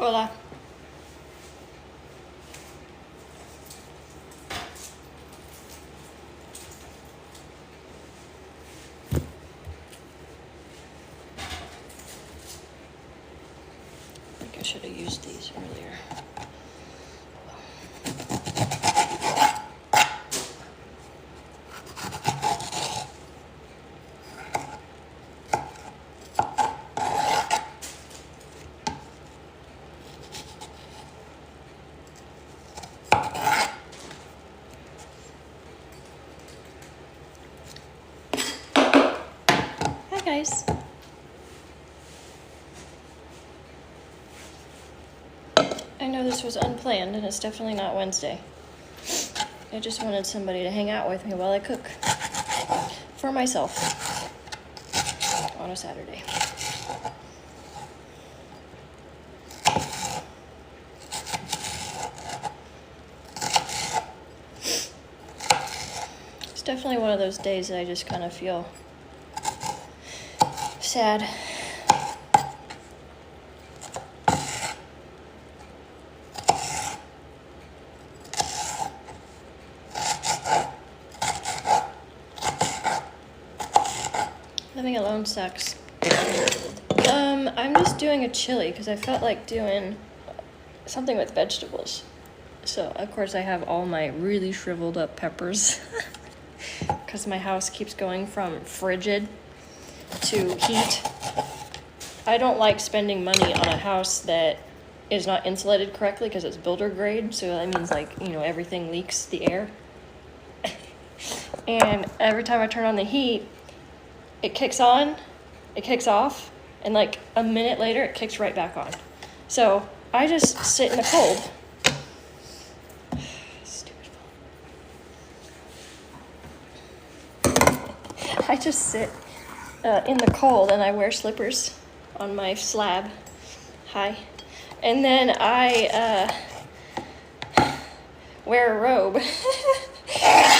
Hola. I think I should have used these earlier. Hi guys. I know this was unplanned and it's definitely not Wednesday. I just wanted somebody to hang out with me while I cook. For myself. On a Saturday. It's definitely one of those days that I just kind of feel sad. Living alone sucks. I'm just doing a chili because I felt like doing something with vegetables. So, of course, I have all my really shriveled up peppers because my house keeps going from frigid to heat. I don't like spending money on a house that is not insulated correctly because it's builder grade. So that means, like, you know, everything leaks the air. And every time I turn on the heat, it kicks on, it kicks off, and like a minute later, it kicks right back on. So I just sit in the cold. Stupid phone. I just sit in the cold and I wear slippers on my slab. Hi. And then I wear a robe.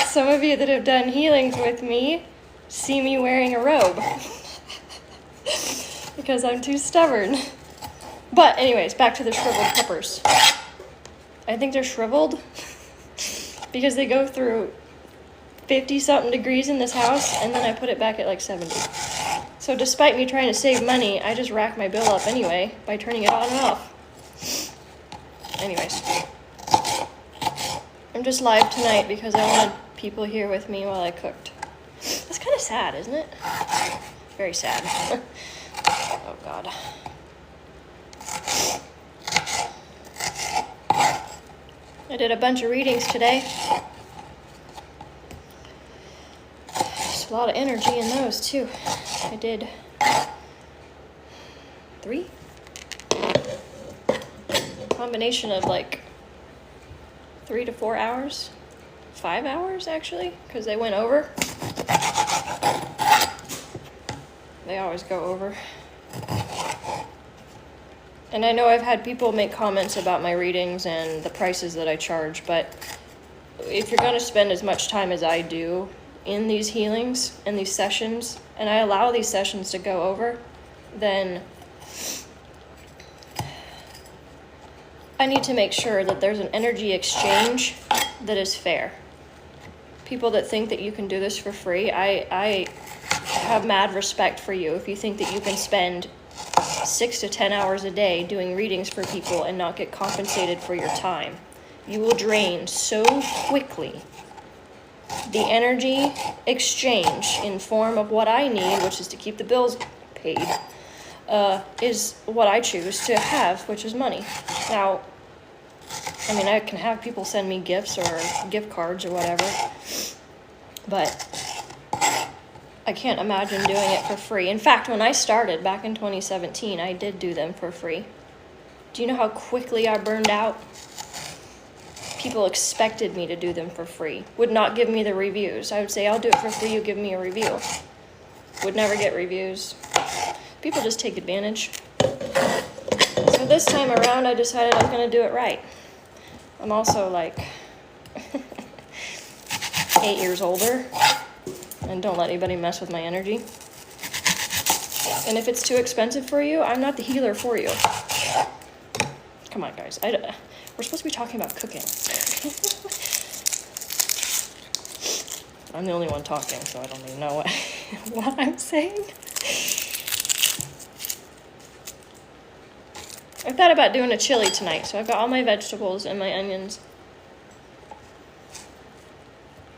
Some of you that have done healings with me see me wearing a robe because I'm too stubborn. But anyways, back to the shriveled peppers. I think they're shriveled because they go through 50-something degrees in this house, and then I put it back at like 70. So despite me trying to save money, I just rack my bill up anyway by turning it on and off. Anyways, I'm just live tonight because I wanted people here with me while I cooked. That's kind of sad, isn't it? Very sad. Oh, God. I did a bunch of readings today. There's a lot of energy in those, too. I did 3? Combination of, like, 3 to 4 hours. 5 hours, actually, because they went over. They always go over. And I know I've had people make comments about my readings and the prices that I charge, but if you're going to spend as much time as I do in these healings and these sessions, and I allow these sessions to go over, then I need to make sure that there's an energy exchange that is fair. People that think that you can do this for free, I have mad respect for you if you think that you can spend 6 to 10 hours a day doing readings for people and not get compensated for your time. You will drain so quickly. The energy exchange in form of what I need, which is to keep the bills paid, is what I choose to have, which is money. Now, I mean, I can have people send me gifts or gift cards or whatever, but I can't imagine doing it for free. In fact, when I started back in 2017, I did do them for free. Do you know how quickly I burned out? People expected me to do them for free, would not give me the reviews. I would say, I'll do it for free, you give me a review. Would never get reviews. People just take advantage. So this time around, I decided I was going to do it right. I'm also like 8 years older and don't let anybody mess with my energy. And if it's too expensive for you, I'm not the healer for you. Come on, guys. We're supposed to be talking about cooking. I'm the only one talking, so I don't even know what I'm saying. I thought about doing a chili tonight, so I've got all my vegetables and my onions.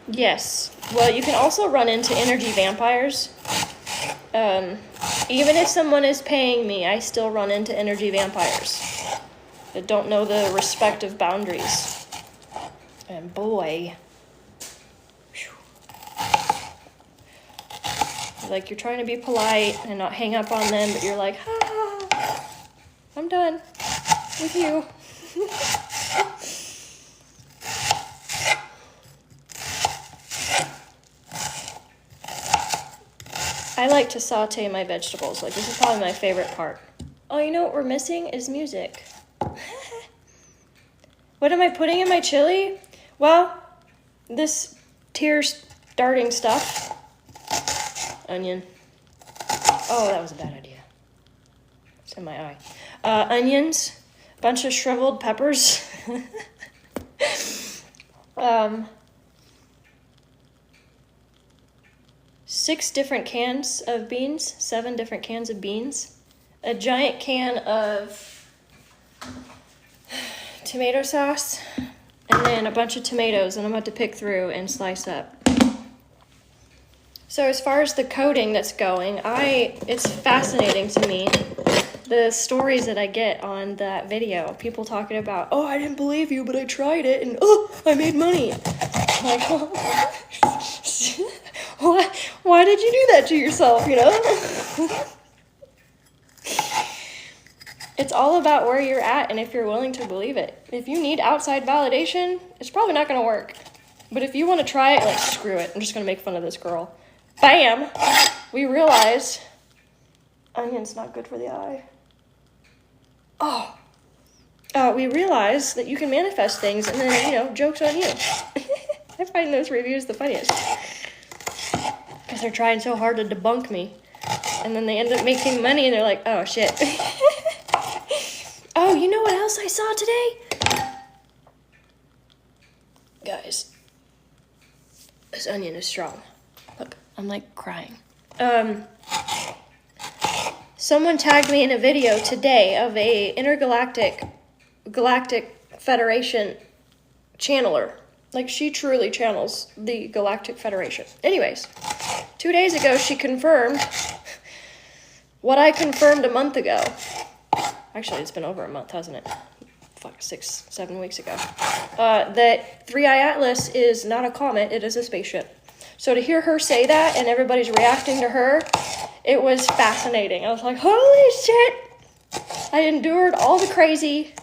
Yes. Well, you can also run into energy vampires. Even if someone is paying me, I still run into energy vampires that don't know the respective boundaries. And boy, whew. Like you're trying to be polite and not hang up on them, but you're like, ha, I'm done with you. I like to saute my vegetables. Like, this is probably my favorite part. Oh, you know what we're missing is music. What am I putting in my chili? Well, this tear-starting stuff. Onion. Oh, that was a bad idea. It's in my eye. Onions. A bunch of shriveled peppers. 6 different cans of beans, 7 different cans of beans, a giant can of tomato sauce, and then a bunch of tomatoes, and I'm about to pick through and slice up. So as far as the coding that's going, it's fascinating to me, the stories that I get on that video. People talking about, oh, I didn't believe you, but I tried it, and oh, I made money. I'm like, oh. Why did you do that to yourself, you know? It's all about where you're at and if you're willing to believe it. If you need outside validation, it's probably not going to work. But if you want to try it, like, screw it. I'm just going to make fun of this girl. Bam! We realize onion's not good for the eye. Oh. We realize that you can manifest things and then, you know, joke's on you. I find those reviews the funniest. Because they're trying so hard to debunk me. And then they end up making money and they're like, oh, shit. Oh, you know what else I saw today? Guys, this onion is strong. Look, I'm like crying. Someone tagged me in a video today of a Galactic Federation channeler. Like, she truly channels the Galactic Federation. Anyways, 2 days ago, she confirmed what I confirmed a month ago. Actually, it's been over a month, hasn't it? 6-7 weeks ago. That 3i Atlas is not a comet, it is a spaceship. So to hear her say that and everybody's reacting to her, it was fascinating. I was like, holy shit! I endured all the crazy.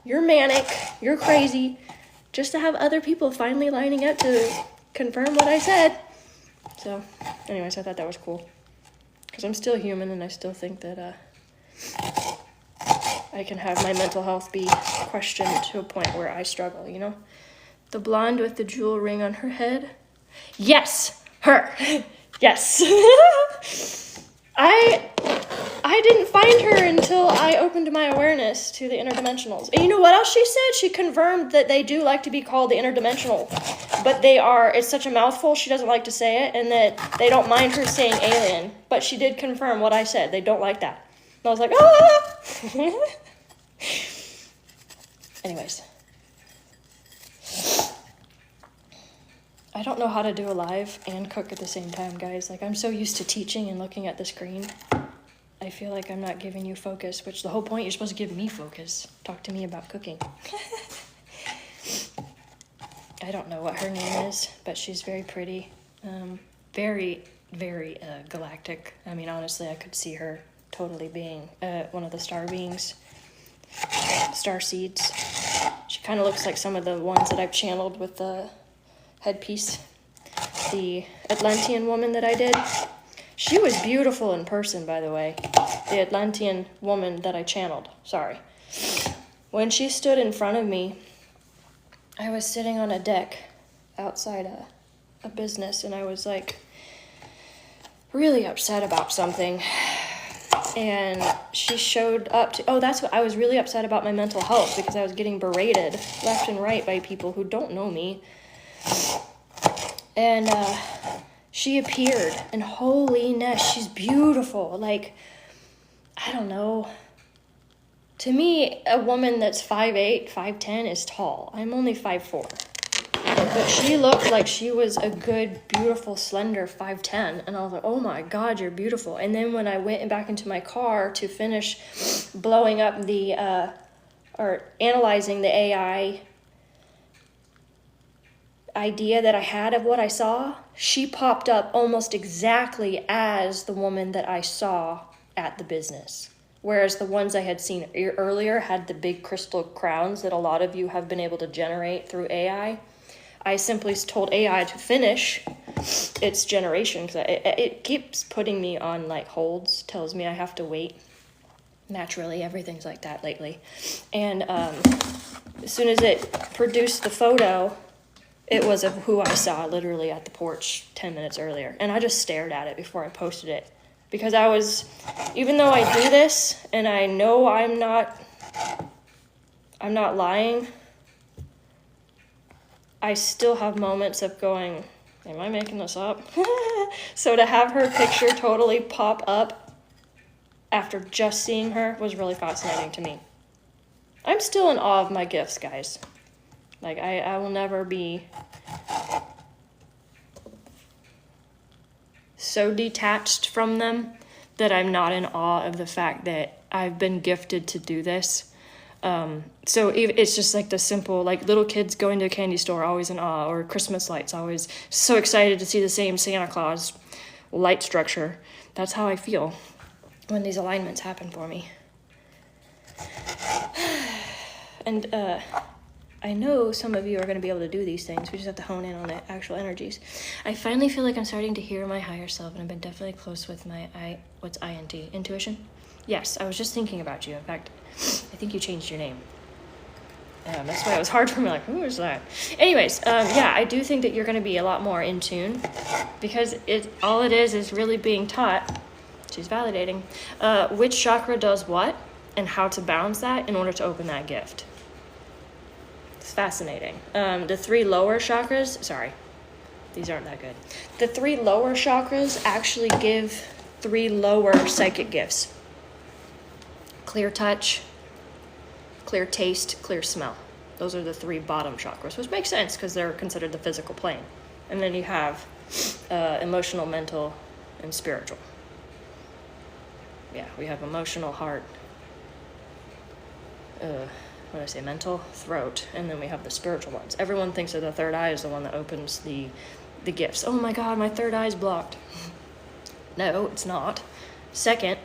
You're manic. You're crazy. Just to have other people finally lining up to confirm what I said. So, anyways, I thought that was cool. Because I'm still human and I still think that I can have my mental health be questioned to a point where I struggle, you know? The blonde with the jewel ring on her head. Yes! Her! Yes! I didn't find her until I opened my awareness to the interdimensionals. And you know what else she said? She confirmed that they do like to be called the interdimensional, but it's such a mouthful, she doesn't like to say it, and that they don't mind her saying alien. But she did confirm what I said. They don't like that. And I was like, ah! Anyways. I don't know how to do a live and cook at the same time, guys. Like, I'm so used to teaching and looking at the screen. I feel like I'm not giving you focus, which the whole point, you're supposed to give me focus. Talk to me about cooking. I don't know what her name is, but she's very pretty. Very, very galactic. I mean, honestly, I could see her totally being one of the star beings. Star seeds. She kind of looks like some of the ones that I've channeled with the headpiece. The Atlantean woman that I did. She was beautiful in person, by the way. The Atlantean woman that I channeled. Sorry. When she stood in front of me, I was sitting on a deck outside a business, and I was like really upset about something. And she showed up to, that's what I was really upset about, my mental health, because I was getting berated left and right by people who don't know me. And she appeared, and holiness, she's beautiful. Like, I don't know. To me, a woman that's 5'8", 5'10" is tall. I'm only 5'4". But she looked like she was a good, beautiful, slender 5'10". And I was like, oh my God, you're beautiful. And then when I went back into my car to finish blowing up or analyzing the AI idea that I had of what I saw, she popped up almost exactly as the woman that I saw at the business. Whereas the ones I had seen earlier had the big crystal crowns that a lot of you have been able to generate through AI. I simply told AI to finish its generation because it keeps putting me on like holds, tells me I have to wait. Naturally, everything's like that lately. And as soon as it produced the photo, it was of who I saw literally at the porch 10 minutes earlier. And I just stared at it before I posted it. Because I was, even though I do this and I know I'm not lying, I still have moments of going, am I making this up? So to have her picture totally pop up after just seeing her was really fascinating to me. I'm still in awe of my gifts, guys. Like, I will never be so detached from them that I'm not in awe of the fact that I've been gifted to do this. So it's just like the simple, like little kids going to a candy store, always in awe, or Christmas lights, always so excited to see the same Santa Claus light structure. That's how I feel when these alignments happen for me. And I know some of you are going to be able to do these things. We just have to hone in on the actual energies. I finally feel like I'm starting to hear my higher self, and I've been definitely close with my what's INT? Intuition? Yes, I was just thinking about you. In fact, I think you changed your name. That's why it was hard for me, like, who is that? Anyways, yeah, I do think that you're going to be a lot more in tune, because all it is really being taught, she's validating, which chakra does what, and how to balance that in order to open that gift. It's fascinating. The 3 lower chakras, sorry, these aren't that good. The 3 lower chakras actually give 3 lower psychic gifts. Clear touch, clear taste, clear smell. Those are the 3 bottom chakras, which makes sense because they're considered the physical plane. And then you have emotional, mental, and spiritual. Yeah, we have emotional, heart, what did I say, mental, throat, and then we have the spiritual ones. Everyone thinks that the third eye is the one that opens the gifts. Oh my God, my third eye's blocked. No, it's not. Second,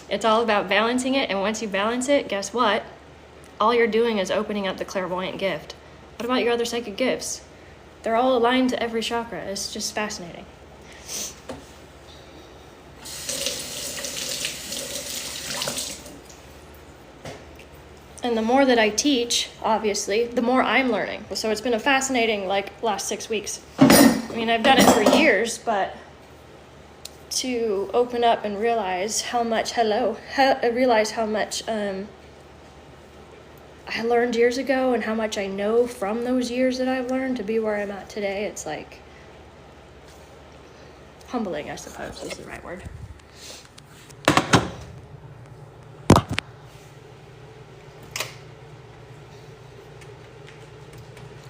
it's all about balancing it, and once you balance it, guess what? All you're doing is opening up the clairvoyant gift. What about your other psychic gifts? They're all aligned to every chakra. It's just fascinating. And the more that I teach, obviously, the more I'm learning. So it's been a fascinating, last 6 weeks. I mean, I've done it for years, but to open up and realize how much, I learned years ago and how much I know from those years that I've learned to be where I'm at today, it's like humbling, I suppose, is the right word.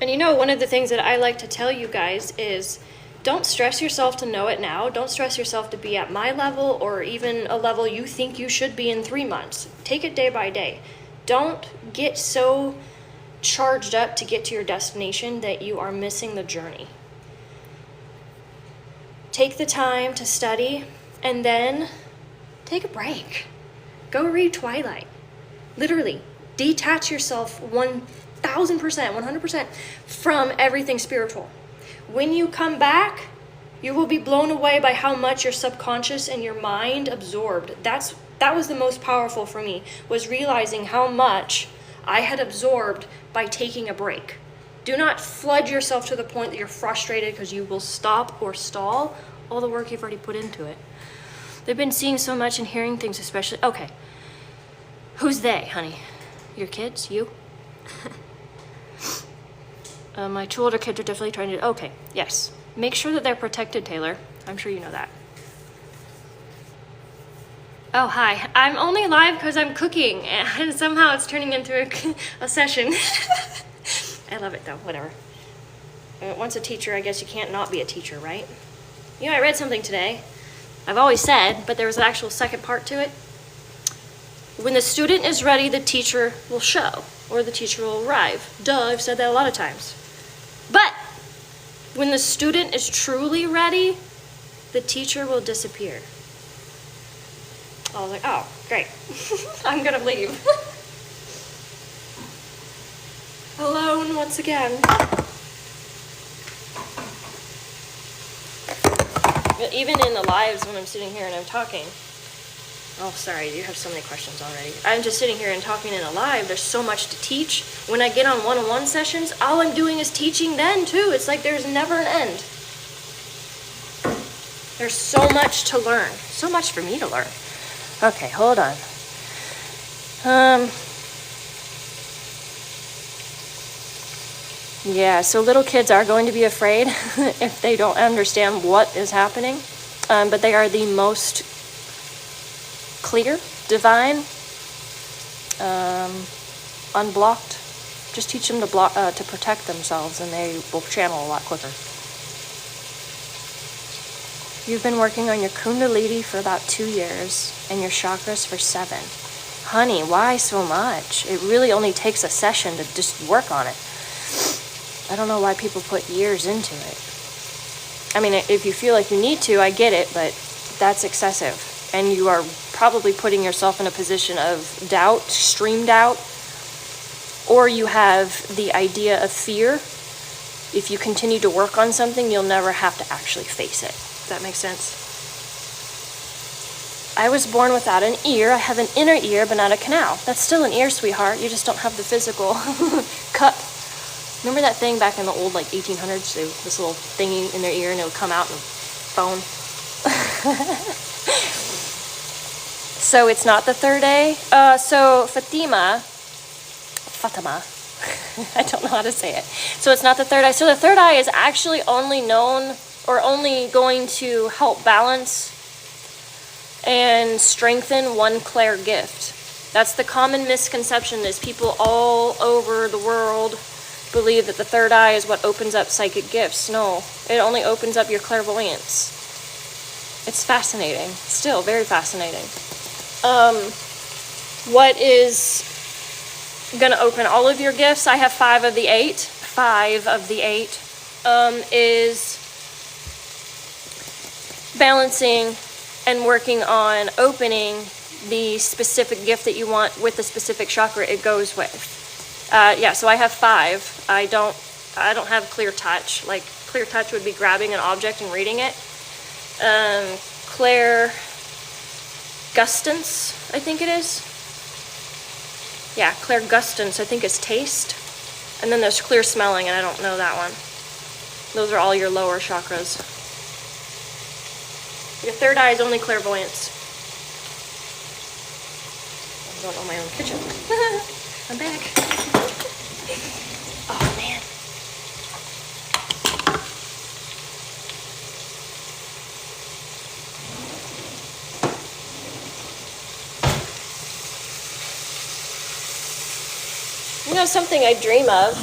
And one of the things that I like to tell you guys is don't stress yourself to know it now. Don't stress yourself to be at my level or even a level you think you should be in 3 months. Take it day by day. Don't get so charged up to get to your destination that you are missing the journey. Take the time to study and then take a break. Go read Twilight. Literally, detach yourself 1,000%, 100% from everything spiritual. When you come back, you will be blown away by how much your subconscious and your mind absorbed. That was the most powerful for me, was realizing how much I had absorbed by taking a break. Do not flood yourself to the point that you're frustrated because you will stop or stall all the work you've already put into it. They've been seeing so much and hearing things, especially. Okay. Who's they, honey? Your kids? You? My two older kids are definitely trying to. Okay, yes. Make sure that they're protected, Taylor. I'm sure you know that. Oh, hi. I'm only live because I'm cooking, and somehow it's turning into a session. I love it, though. Whatever. Once a teacher, I guess you can't not be a teacher, right? You know, I read something today. I've always said, but there was an actual second part to it. When the student is ready, the teacher will show, or the teacher will arrive. Duh, I've said that a lot of times. But when the student is truly ready, the teacher will disappear. I was like, oh, great. I'm gonna leave. Alone once again. But even in the lives when I'm sitting here and I'm talking, oh, sorry, you have so many questions already. I'm just sitting here and talking in a live. There's so much to teach. When I get on one-on-one sessions, all I'm doing is teaching then, too. It's like there's never an end. There's so much to learn. So much for me to learn. Okay, hold on. Yeah, so little kids are going to be afraid if they don't understand what is happening. But they are the most clear, divine, unblocked. Just teach them to protect themselves, and they will channel a lot quicker. You've been working on your Kundalini for about 2 years, and your chakras for 7. Honey, why so much? It really only takes a session to just work on it. I don't know why people put years into it. I mean, if you feel like you need to, I get it, but that's excessive. And you are probably putting yourself in a position of doubt, extreme doubt, or you have the idea of fear. If you continue to work on something, you'll never have to actually face it. Does that make sense? I was born without an ear. I have an inner ear, but not a canal. That's still an ear, sweetheart. You just don't have the physical cup. Remember that thing back in the old, like, 1800s? This little thingy in their ear, and it would come out and bone. So it's not the third eye. So Fatima, I don't know how to say it. So it's not the third eye. So the third eye is actually only known, or only going to help balance and strengthen one clair gift. That's the common misconception, is people all over the world believe that the third eye is what opens up psychic gifts. No, it only opens up your clairvoyance. It's fascinating. Still very fascinating. What is going to open all of your gifts? I have 5 of the 8. 5 of the 8 is balancing and working on opening the specific gift that you want with the specific chakra it goes with. Yeah, so I have 5. I don't have clear touch. Like, clear touch would be grabbing an object and reading it. Claire Gustance, I think it is. Yeah, Claire Gustance, I think it's taste. And then there's clear smelling, and I don't know that one. Those are all your lower chakras. Your third eye is only clairvoyance. I don't know my own kitchen. I'm back. Oh, man. You know, something I dream of,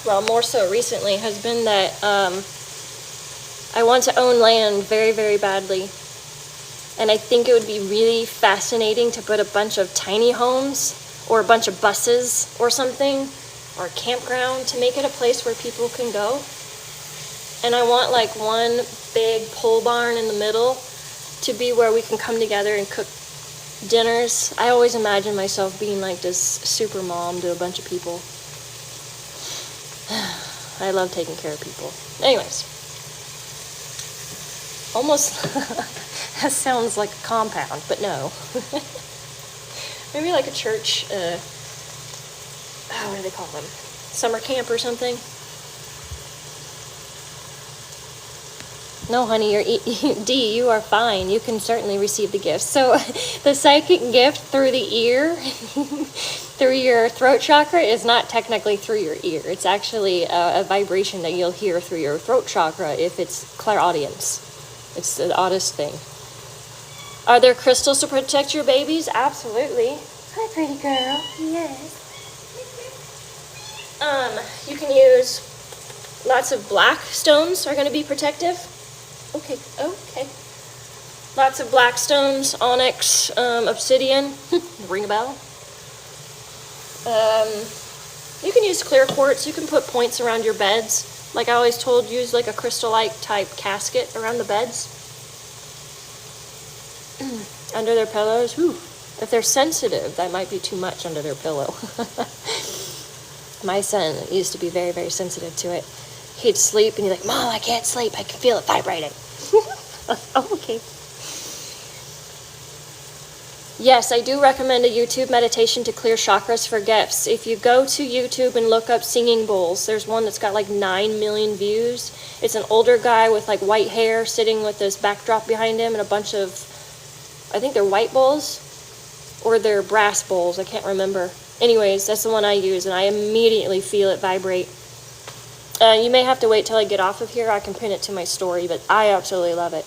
well, more so recently, has been that I want to own land very, very badly. And I think it would be really fascinating to put a bunch of tiny homes or a bunch of buses or something, or a campground, to make it a place where people can go. And I want like one big pole barn in the middle to be where we can come together and cook dinners. I always imagine myself being like this super mom to a bunch of people. I love taking care of people. Anyways, almost that sounds like a compound, but no. Maybe like a church, what do they call them? Summer camp or something? No, honey, D, you are fine. You can certainly receive the gifts. So the psychic gift through the ear, through your throat chakra, is not technically through your ear. It's actually a vibration that you'll hear through your throat chakra if it's clairaudience. It's the oddest thing. Are there crystals to protect your babies? Absolutely. Hi, pretty girl. Yes. You can use lots of black stones are going to be protective. Okay. Lots of black stones, onyx, obsidian. Ring a bell. You can use clear quartz. You can put points around your beds. Like I always told, use like a crystallite type casket around the beds. Under their pillows. Whew. If they're sensitive, that might be too much under their pillow. My son used to be very, very sensitive to it. He'd sleep and he'd be like, Mom, I can't sleep. I can feel it vibrating. Oh, okay. Yes, I do recommend a YouTube meditation to clear chakras for gifts. If you go to YouTube and look up singing bowls, there's one that's got like 9 million views. It's an older guy with like white hair sitting with this backdrop behind him and a bunch of, I think they're white bowls or they're brass bowls. I can't remember. Anyways, that's the one I use and I immediately feel it vibrate. You may have to wait till I get off of here. I can pin it to my story, but I absolutely love it.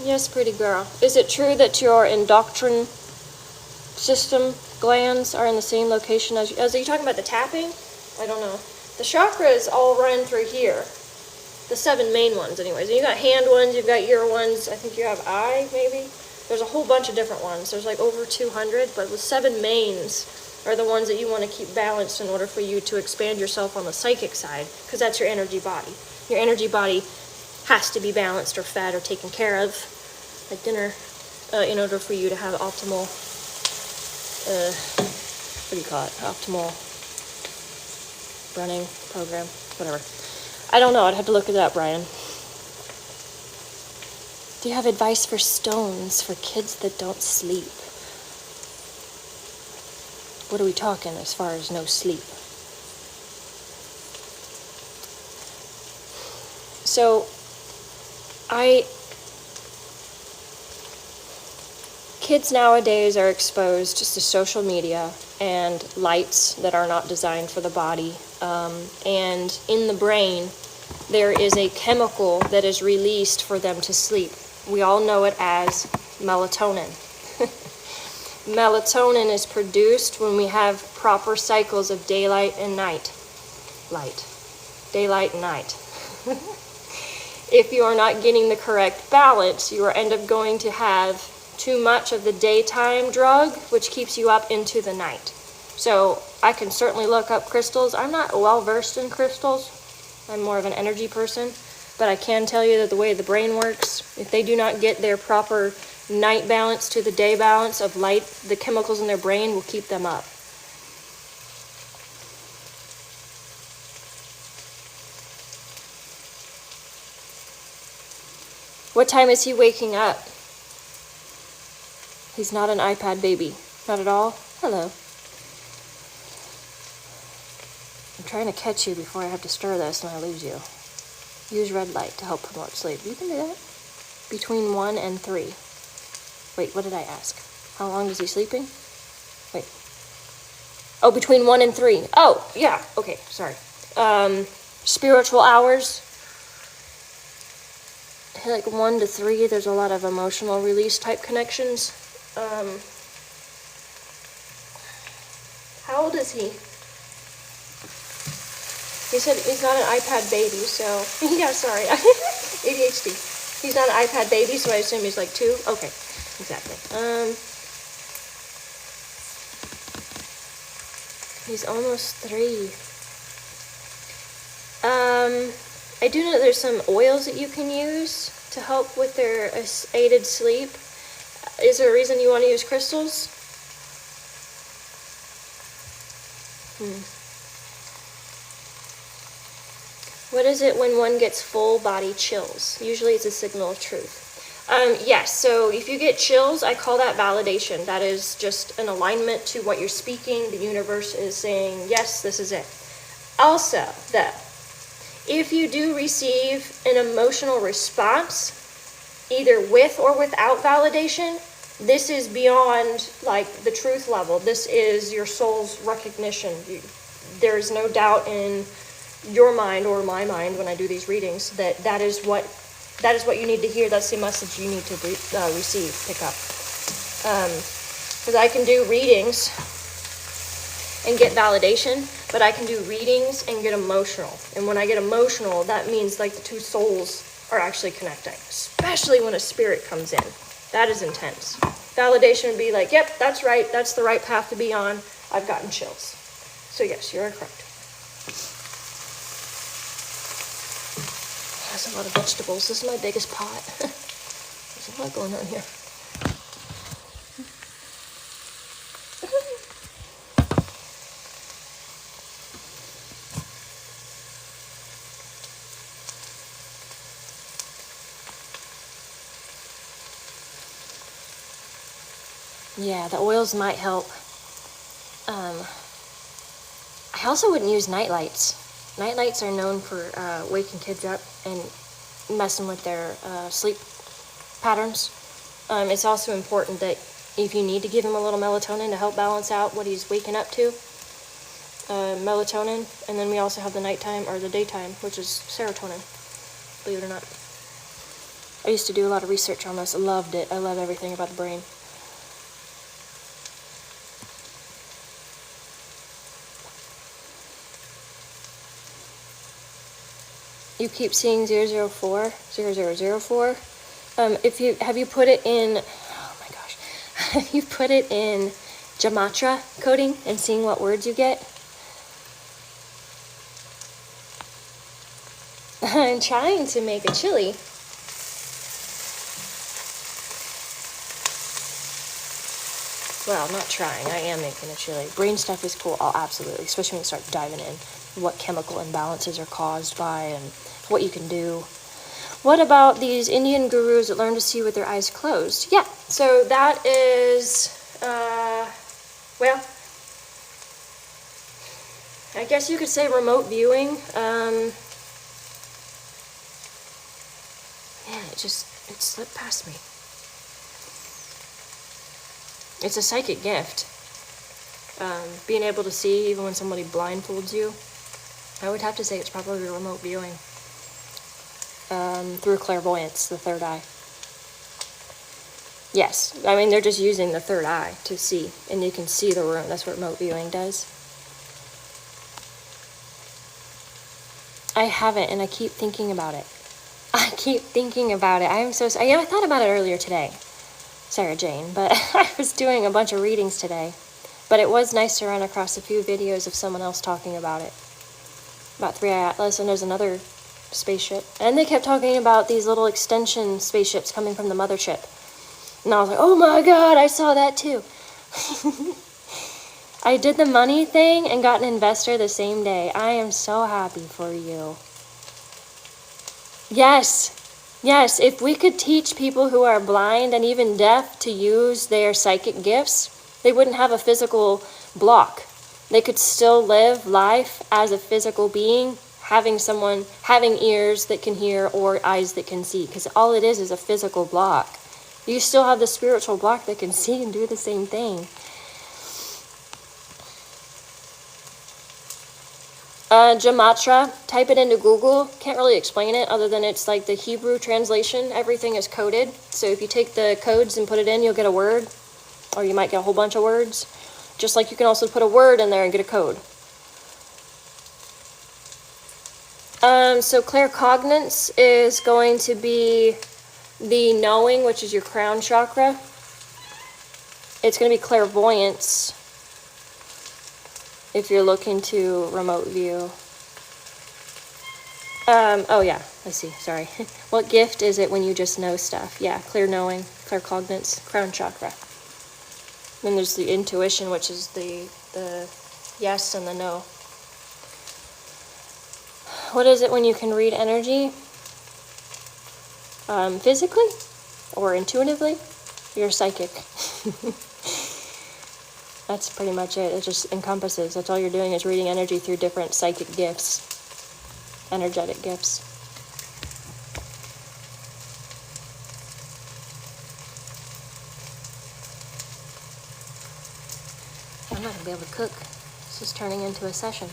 Yes, pretty girl. Is it true that your endocrine system glands are in the same location as you? Are you talking about the tapping? I don't know. The chakras all run through here. The 7 main ones anyways. And you got hand ones, you've got ear ones, I think you have eye maybe. There's a whole bunch of different ones. There's like over 200, but the 7 mains are the ones that you want to keep balanced in order for you to expand yourself on the psychic side, because that's your energy body. Your energy body has to be balanced or fed or taken care of, like dinner, in order for you to have optimal, what do you call it? Optimal running program, whatever. I don't know. I'd have to look it up, Brian. Do you have advice for stones for kids that don't sleep? What are we talking as far as no sleep? So, kids nowadays are exposed just to social media and lights that are not designed for the body. And in the brain, there is a chemical that is released for them to sleep. We all know it as melatonin. Melatonin is produced when we have proper cycles of daylight and night. Daylight and night. If you are not getting the correct balance, you are end up going to have too much of the daytime drug, which keeps you up into the night. So I can certainly look up crystals. I'm not well versed in crystals. I'm more of an energy person, but I can tell you that the way the brain works, if they do not get their proper night balance to the day balance of light, the chemicals in their brain will keep them up. What time is he waking up? He's not an iPad baby. Not at all? Hello. I'm trying to catch you before I have to stir this and I lose you. Use red light to help promote sleep. You can do that. Between 1 and 3. Wait, what did I ask? How long is he sleeping? Wait. Oh, between 1 and 3. Oh, yeah. Okay, sorry. Spiritual hours. Like 1 to 3, there's a lot of emotional release type connections. How old is he? He said he's not an iPad baby, so yeah, sorry. ADHD. He's not an iPad baby, so I assume he's like 2. Okay, exactly. He's almost 3. I do know there's some oils that you can use to help with their aided sleep. Is there a reason you want to use crystals? What is it when one gets full body chills? Usually it's a signal of truth. Yes, so if you get chills, I call that validation. That is just an alignment to what you're speaking. The universe is saying, yes, this is it. Also, though, if you do receive an emotional response, either with or without validation, this is beyond like the truth level. This is your soul's recognition. There's no doubt in your mind or my mind when I do these readings that is what you need to hear. That's the message you need to receive, pick up. Because I can do readings and get validation, but I can do readings and get emotional. And when I get emotional, that means like the two souls are actually connecting, especially when a spirit comes in. That is intense. Validation would be like, yep, that's right. That's the right path to be on. I've gotten chills. So yes, you are correct. There's a lot of vegetables. This is my biggest pot. There's a lot going on here. Yeah, the oils might help. I also wouldn't use night lights. Night lights are known for waking kids up and messing with their sleep patterns. It's also important that if you need to give him a little melatonin to help balance out what he's waking up to, melatonin, and then we also have the nighttime or the daytime, which is serotonin, believe it or not. I used to do a lot of research on this. I loved it. I love everything about the brain. You keep seeing 004, 0004. Have you put it in, oh my gosh, have you put it in Gematria coding and seeing what words you get? I'm trying to make a chili. Well, not trying, I am making a chili. Brain stuff is cool, oh, absolutely, especially when you start diving in what chemical imbalances are caused by and what you can do. What about these Indian gurus that learn to see with their eyes closed? Yeah, so that is, well, I guess you could say remote viewing. Man, it slipped past me. It's a psychic gift. Being able to see even when somebody blindfolds you. I would have to say it's probably remote viewing. Through clairvoyance, the third eye. Yes, I mean, they're just using the third eye to see, and you can see the room. That's what remote viewing does. I haven't, and I keep thinking about it. I keep thinking about it. I thought about it earlier today, Sarah Jane, but I was doing a bunch of readings today. But it was nice to run across a few videos of someone else talking about it. About 3i Atlas, and there's another spaceship. And they kept talking about these little extension spaceships coming from the mothership. And I was like, oh my god, I saw that too. I did the money thing and got an investor the same day. I am so happy for you. Yes. Yes, if we could teach people who are blind and even deaf to use their psychic gifts, they wouldn't have a physical block. They could still live life as a physical being, having ears that can hear or eyes that can see, because all it is a physical block. You still have the spiritual block that can see and do the same thing. Gematria, type it into Google. Can't really explain it other than it's like the Hebrew translation. Everything is coded. So if you take the codes and put it in, you'll get a word. Or you might get a whole bunch of words. Just like you can also put a word in there and get a code. So claircognizance is going to be the knowing, which is your crown chakra. It's going to be clairvoyance if you're looking to remote view. Oh yeah, I see, sorry. What gift is it when you just know stuff? Yeah, clear knowing, claircognizance, crown chakra. Then there's the intuition, which is the yes and the no. What is it when you can read energy? Physically? or intuitively, you're psychic. That's pretty much it. It just encompasses. That's all you're doing is reading energy through different psychic gifts, energetic gifts. I'm not going to be able to cook. This is turning into a session.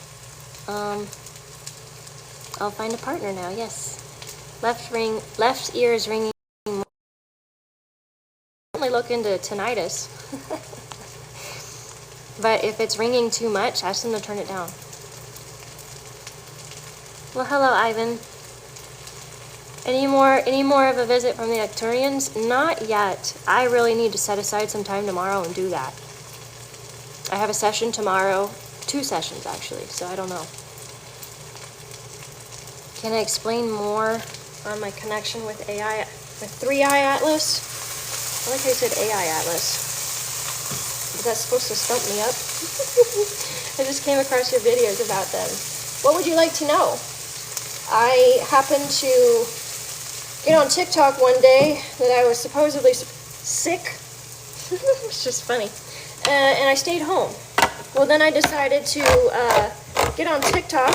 I'll find a partner now, yes. Left ear is ringing more. Only look into tinnitus. But if it's ringing too much, ask them to turn it down. Well, hello, Ivan. Any more of a visit from the Arcturians? Not yet. I really need to set aside some time tomorrow and do that. I have a session tomorrow, 2 sessions actually, so I don't know. Can I explain more on my connection with AI, with 3i Atlas? I like how you said AI Atlas. Is that supposed to stump me up? I just came across your videos about them. What would you like to know? I happened to get on TikTok one day that I was supposedly sick. It's just funny. And I stayed home. Well, then I decided to get on TikTok,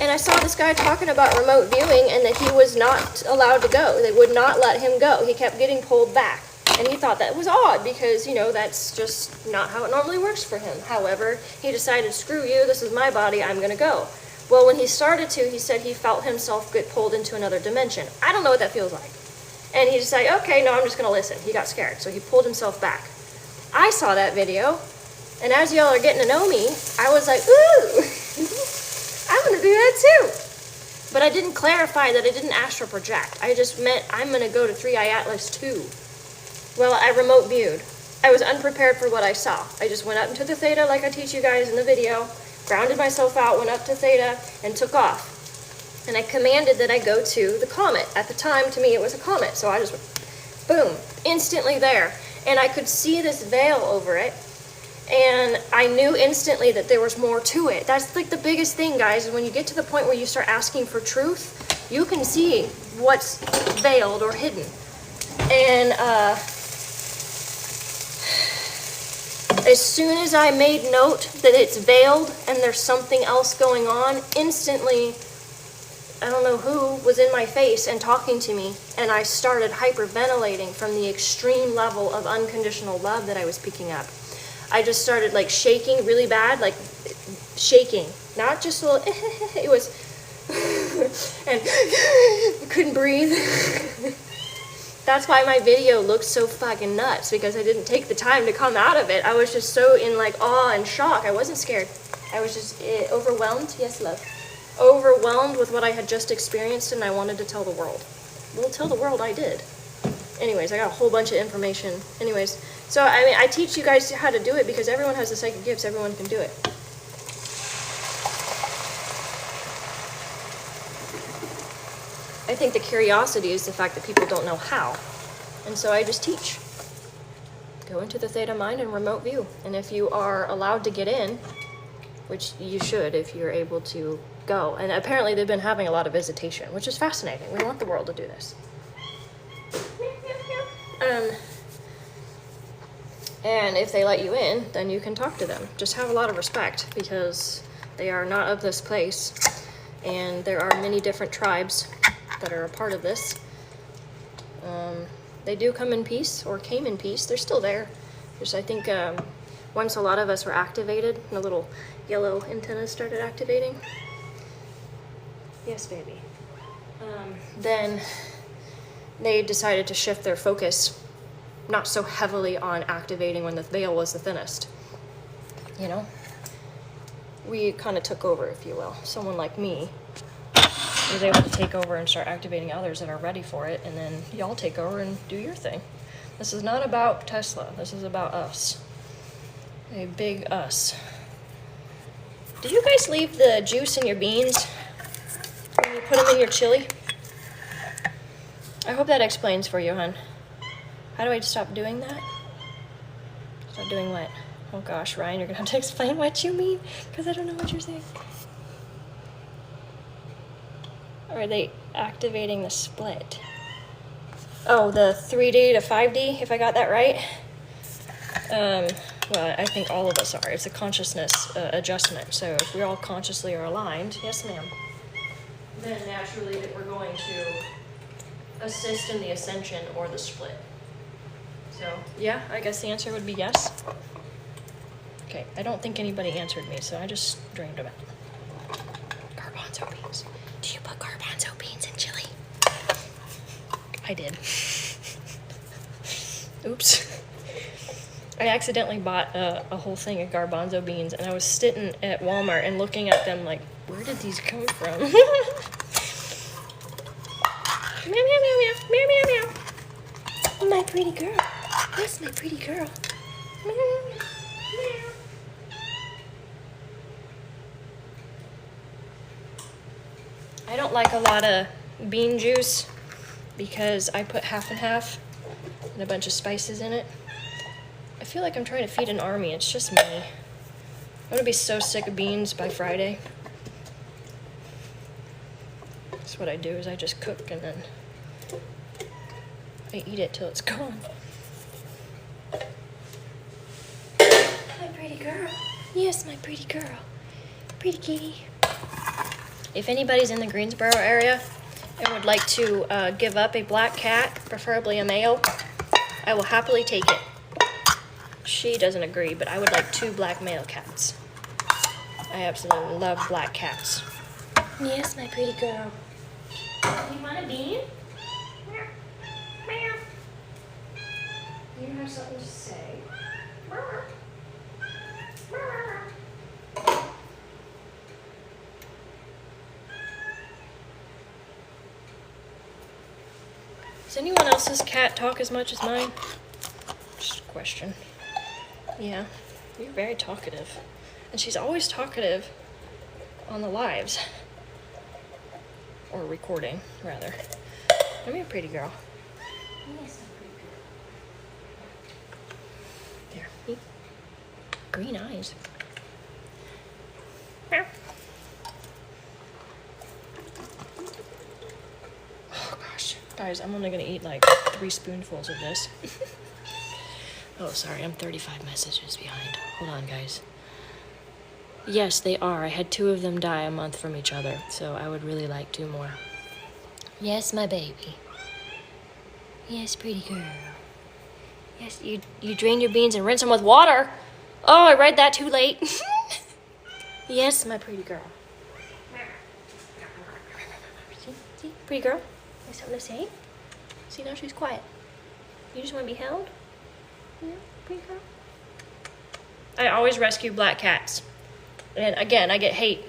and I saw this guy talking about remote viewing and that he was not allowed to go. They would not let him go. He kept getting pulled back. And he thought that was odd because, you know, that's just not how it normally works for him. However, he decided, screw you, this is my body, I'm going to go. Well, when he started to, he said he felt himself get pulled into another dimension. I don't know what that feels like. And he decided, okay, no, I'm just going to listen. He got scared, so he pulled himself back. I saw that video, and as y'all are getting to know me, I was like, ooh, I'm going to do that too. But I didn't clarify that I didn't astral project. I just meant I'm going to go to 3i Atlas too. Well, I remote viewed. I was unprepared for what I saw. I just went up into the theta like I teach you guys in the video, grounded myself out, went up to theta, and took off. And I commanded that I go to the comet. At the time, to me, it was a comet, so I just went, boom, instantly there. And I could see this veil over it, and I knew instantly that there was more to it. That's like the biggest thing, guys, is when you get to the point where you start asking for truth, you can see what's veiled or hidden. And as soon as I made note that it's veiled and there's something else going on, instantly, I don't know who was in my face and talking to me, and I started hyperventilating from the extreme level of unconditional love that I was picking up. I just started like shaking really bad, like shaking, not just a little, it was, and I couldn't breathe. That's why my video looked so fucking nuts, because I didn't take the time to come out of it. I was just so in like awe and shock. I wasn't scared. I was just overwhelmed. Yes, love. Overwhelmed with what I had just experienced, and I wanted to tell the world. Well, tell the world I did. Anyways, I got a whole bunch of information. Anyways, so I mean, I teach you guys how to do it because everyone has the psychic gifts. Everyone can do it. I think the curiosity is the fact that people don't know how. And so I just teach. Go into the theta mind and remote view. And if you are allowed to get in, which you should if you're able to go. And apparently they've been having a lot of visitation, which is fascinating. We want the world to do this. And if they let you in, then you can talk to them. Just have a lot of respect, because they are not of this place. And there are many different tribes that are a part of this. They do come in peace, or came in peace. They're still there. Just, I think, once a lot of us were activated, and the little yellow antennas started activating. Yes, baby. Then they decided to shift their focus not so heavily on activating when the veil was the thinnest. You know? We kind of took over, if you will. Someone like me was able to take over and start activating others that are ready for it, and then y'all take over and do your thing. This is not about Tesla. This is about us. A big us. Did you guys leave the juice in your beans when you put them in your chili? I hope that explains for you, hon. How do I stop doing that? Stop doing what? Oh gosh, Ryan, you're gonna have to explain what you mean, because I don't know what you're saying. Or are they activating the split? Oh, the 3D to 5D, if I got that right. Well, I think all of us are. It's a consciousness adjustment. So if we all consciously are aligned, yes, ma'am, then naturally that we're going to assist in the ascension or the split. So yeah, I guess the answer would be yes. Okay, I don't think anybody answered me, so I just drained them out. Garbanzo beans. Do you put garbanzo beans in chili? I did. Oops. I accidentally bought a whole thing of garbanzo beans, and I was sitting at Walmart and looking at them like, where did these come from? Meow, meow, meow, meow, meow, meow, meow. My pretty girl. Yes, my pretty girl. Meow, meow. I don't like a lot of bean juice because I put half and half and a bunch of spices in it. I feel like I'm trying to feed an army. It's just me. I'm gonna be so sick of beans by Friday. That's what I do, is I just cook and then I eat it till it's gone. My pretty girl. Yes, my pretty girl. Pretty kitty. If anybody's in the Greensboro area and would like to give up a black cat, preferably a male, I will happily take it. She doesn't agree, but I would like 2 black male cats. I absolutely love black cats. Yes, my pretty girl. You want a bean? Meow. Meow. You have something to say? Does anyone else's cat talk as much as mine? Just a question. Yeah, you're very talkative. And she's always talkative on the lives. Or recording, rather. Come here, pretty girl. Yes, pretty girl. There. Green eyes. Meow. Oh, gosh. Guys, I'm only going to eat like 3 spoonfuls of this. Oh, sorry, I'm 35 messages behind. Hold on, guys. Yes, they are. I had 2 of them die a month from each other, so I would really like 2 more. Yes, my baby. Yes, pretty girl. Yes, you drain your beans and rinse them with water. Oh, I read that too late. Yes, my pretty girl. See, pretty girl? You have something to say? See, now she's quiet. You just want to be held? Yeah, pretty girl. I always rescue black cats. And again, I get hate.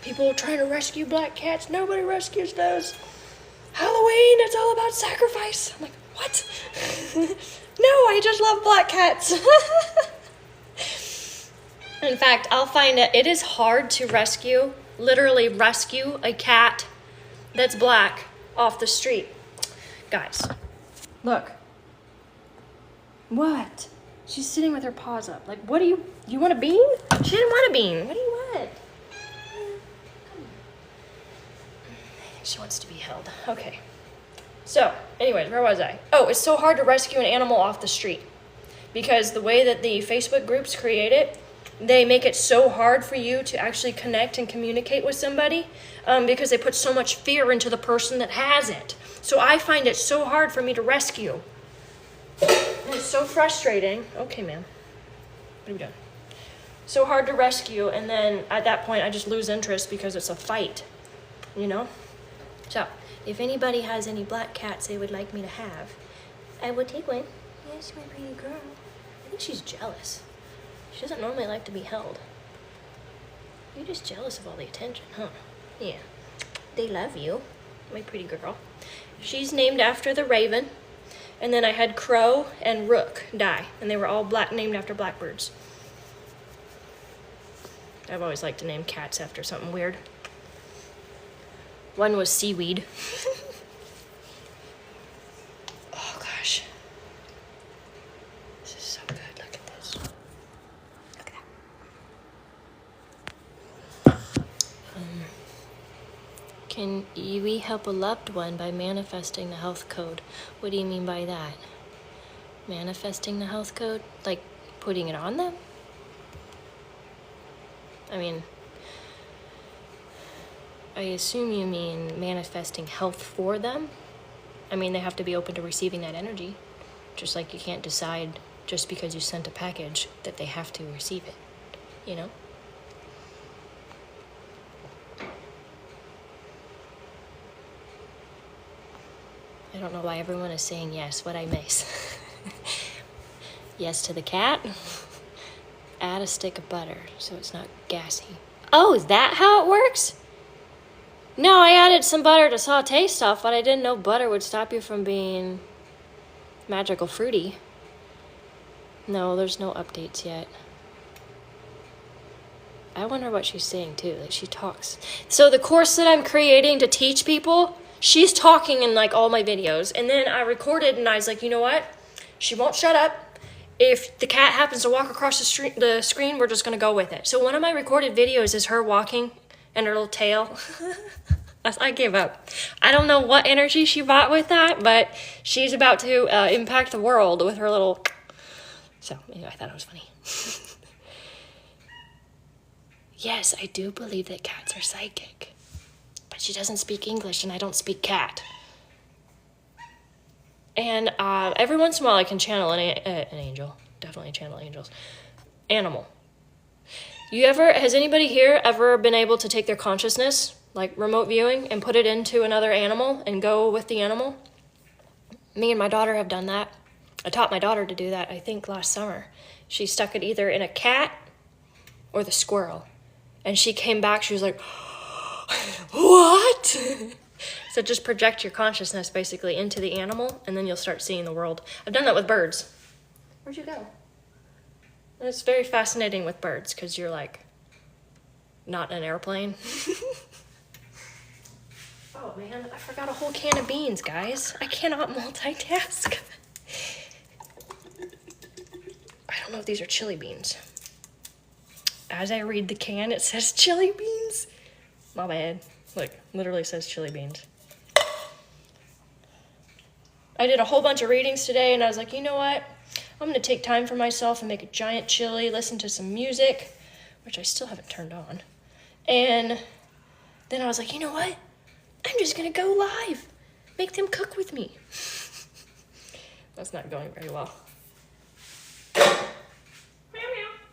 People trying to rescue black cats. Nobody rescues those. Halloween, it's all about sacrifice. I'm like, what? No, I just love black cats. In fact, I'll find that it is hard to literally rescue a cat that's black off the street. Guys, look. What? She's sitting with her paws up. Like, what do you want a bean? She didn't want a bean. What do you want? She wants to be held. Okay. So, anyways, where was I? Oh, it's so hard to rescue an animal off the street. Because the way that the Facebook groups create it, they make it so hard for you to actually connect and communicate with somebody because they put so much fear into the person that has it. So I find it so hard for me to rescue. And it's so frustrating. Okay, ma'am. What are we doing? So hard to rescue, and then at that point I just lose interest because it's a fight, you know? So, if anybody has any black cats they would like me to have, I will take one. Yes, my pretty girl. I think she's jealous. She doesn't normally like to be held. You're just jealous of all the attention, huh? Yeah. They love you, my pretty girl. She's named after the raven. And then I had crow and rook die. And they were all named after blackbirds. I've always liked to name cats after something weird. One was seaweed. Oh, gosh. This is so good. Look at this. Look at that. Can we help a loved one by manifesting the health code? What do you mean by that? Manifesting the health code? Like putting it on them? I mean, I assume you mean manifesting health for them. I mean, they have to be open to receiving that energy. Just like you can't decide just because you sent a package that they have to receive it, you know? I don't know why everyone is saying yes. What I miss? Yes to the cat. Add a stick of butter so it's not gassy. Oh, is that how it works? No, I added some butter to saute stuff, but I didn't know butter would stop you from being magical fruity. No, there's no updates yet. I wonder what she's saying too. Like, she talks. So the course that I'm creating to teach people, she's talking in like all my videos. And then I recorded and I was like, you know what? She won't shut up. If the cat happens to walk across the screen, we're just going to go with it. So one of my recorded videos is her walking and her little tail. I gave up. I don't know what energy she bought with that, but she's about to impact the world with her little... So, anyway, I thought it was funny. Yes, I do believe that cats are psychic. But she doesn't speak English and I don't speak cat. And every once in a while I can channel an angel. Definitely channel angels. Animal. Has anybody here ever been able to take their consciousness, like remote viewing, and put it into another animal and go with the animal? Me and my daughter have done that. I taught my daughter to do that, I think, last summer. She stuck it either in a cat or the squirrel. And she came back, she was like, what? So just project your consciousness basically into the animal, and then you'll start seeing the world. I've done that with birds. Where'd you go? And it's very fascinating with birds, because you're like, not in an airplane. Oh man, I forgot a whole can of beans, guys. I cannot multitask. I don't know if these are chili beans. As I read the can, it says chili beans. My bad. Look, literally says chili beans. I did a whole bunch of readings today, and I was like, you know what? I'm going to take time for myself and make a giant chili, listen to some music, which I still haven't turned on. And then I was like, you know what? I'm just going to go live. Make them cook with me. That's not going very well.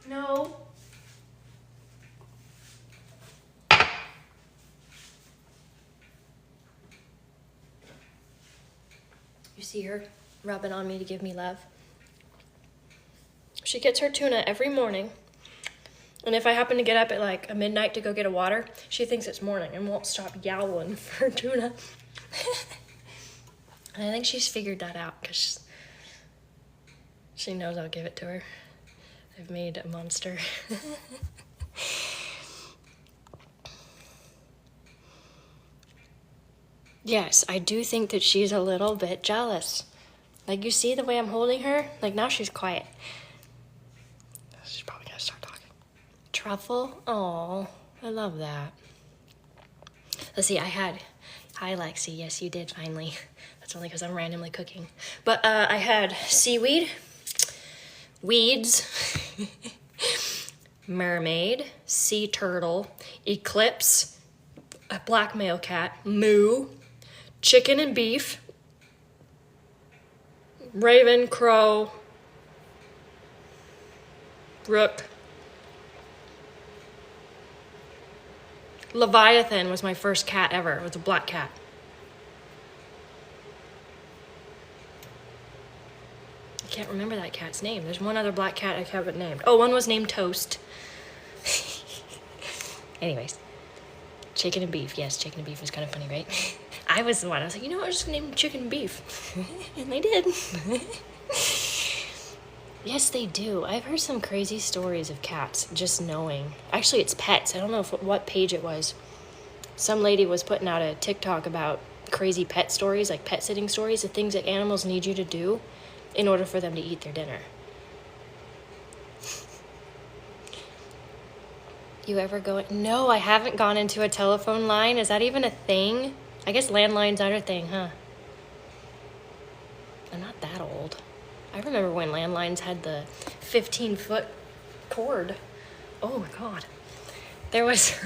No. You see her rubbing on me to give me love. She gets her tuna every morning. And if I happen to get up at like midnight to go get a water, she thinks it's morning and won't stop yowling for tuna. And I think she's figured that out because she knows I'll give it to her. I've made a monster. Yes, I do think that she's a little bit jealous. Like, you see the way I'm holding her? Like, now she's quiet. She's probably gonna start talking. Truffle? Oh, I love that. Let's see, hi, Lexi. Yes, you did, finally. That's only because I'm randomly cooking. But I had seaweed, weeds, mermaid, sea turtle, eclipse, a black male cat, moo, chicken and beef, raven, crow, rook. Leviathan was my first cat ever. It was a black cat. I can't remember that cat's name. There's one other black cat I haven't named. Oh, one was named Toast. Anyways, chicken and beef. Yes, chicken and beef was kind of funny, right? I was the one. I was like, you know what? I'm just going to name them chicken and beef. And they did. Yes, they do. I've heard some crazy stories of cats, just knowing. Actually, it's pets. I don't know what page it was. Some lady was putting out a TikTok about crazy pet stories, like pet sitting stories, the things that animals need you to do in order for them to eat their dinner. You ever go? No, I haven't gone into a telephone line. Is that even a thing? I guess landlines are a thing, huh? I'm not that old. I remember when landlines had the 15-foot cord. Oh my God. There was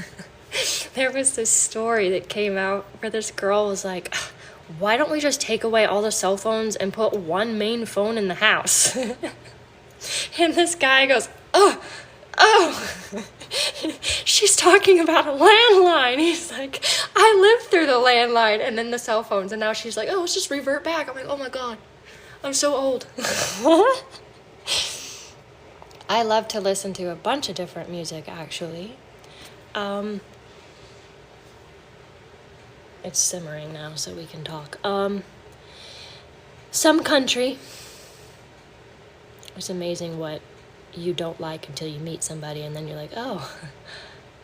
there was this story that came out where this girl was like, why don't we just take away all the cell phones and put one main phone in the house? And this guy goes, oh, she's talking about a landline. He's like, I lived through the landline and then the cell phones. And now she's like, oh, let's just revert back. I'm like, oh my God, I'm so old. I love to listen to a bunch of different music, actually. It's simmering now, so we can talk. Some country. It's amazing what you don't like until you meet somebody, and then you're like, oh,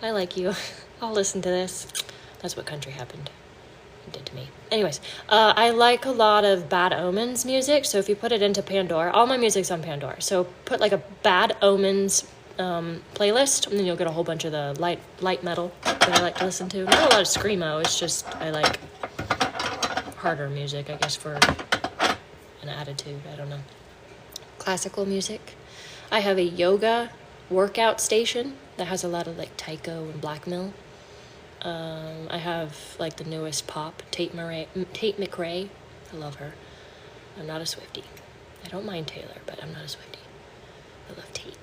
I like you. I'll listen to this. That's what country happened. It did to me. Anyways, I like a lot of Bad Omens music, so if you put it into Pandora, all my music's on Pandora, so put like a Bad Omens playlist, and then you'll get a whole bunch of the light metal that I like to listen to. Not a lot of screamo, it's just I like harder music, I guess, for an attitude. I don't know. Classical music. I have a yoga workout station that has a lot of like taiko and black mill. I have like the newest pop, Tate McRae. I love her. I'm not a Swiftie. I don't mind Taylor, but I'm not a Swiftie. I love Tate.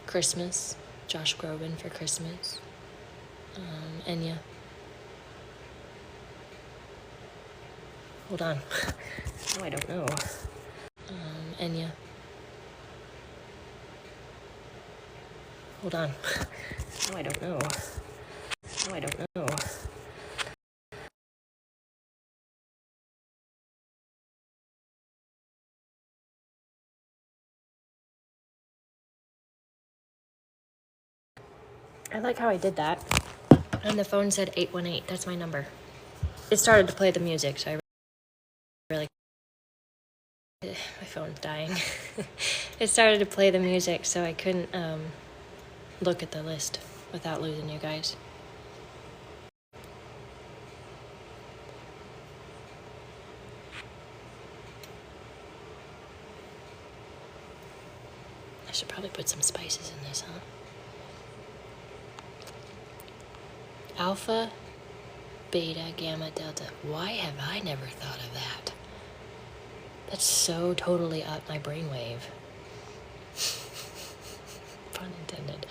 Christmas, Josh Groban for Christmas. Enya. Hold on. Oh, I don't know. Enya. Hold on. Oh, I don't know. Oh, I don't know. I like how I did that. And the phone said 818. That's my number. It started to play the music, so I really... My phone's dying. It started to play the music, so I couldn't look at the list without losing you guys. I should probably put some spices in this, huh? Alpha, beta, gamma, delta. Why have I never thought of that? That's so totally up my brainwave. Pun intended.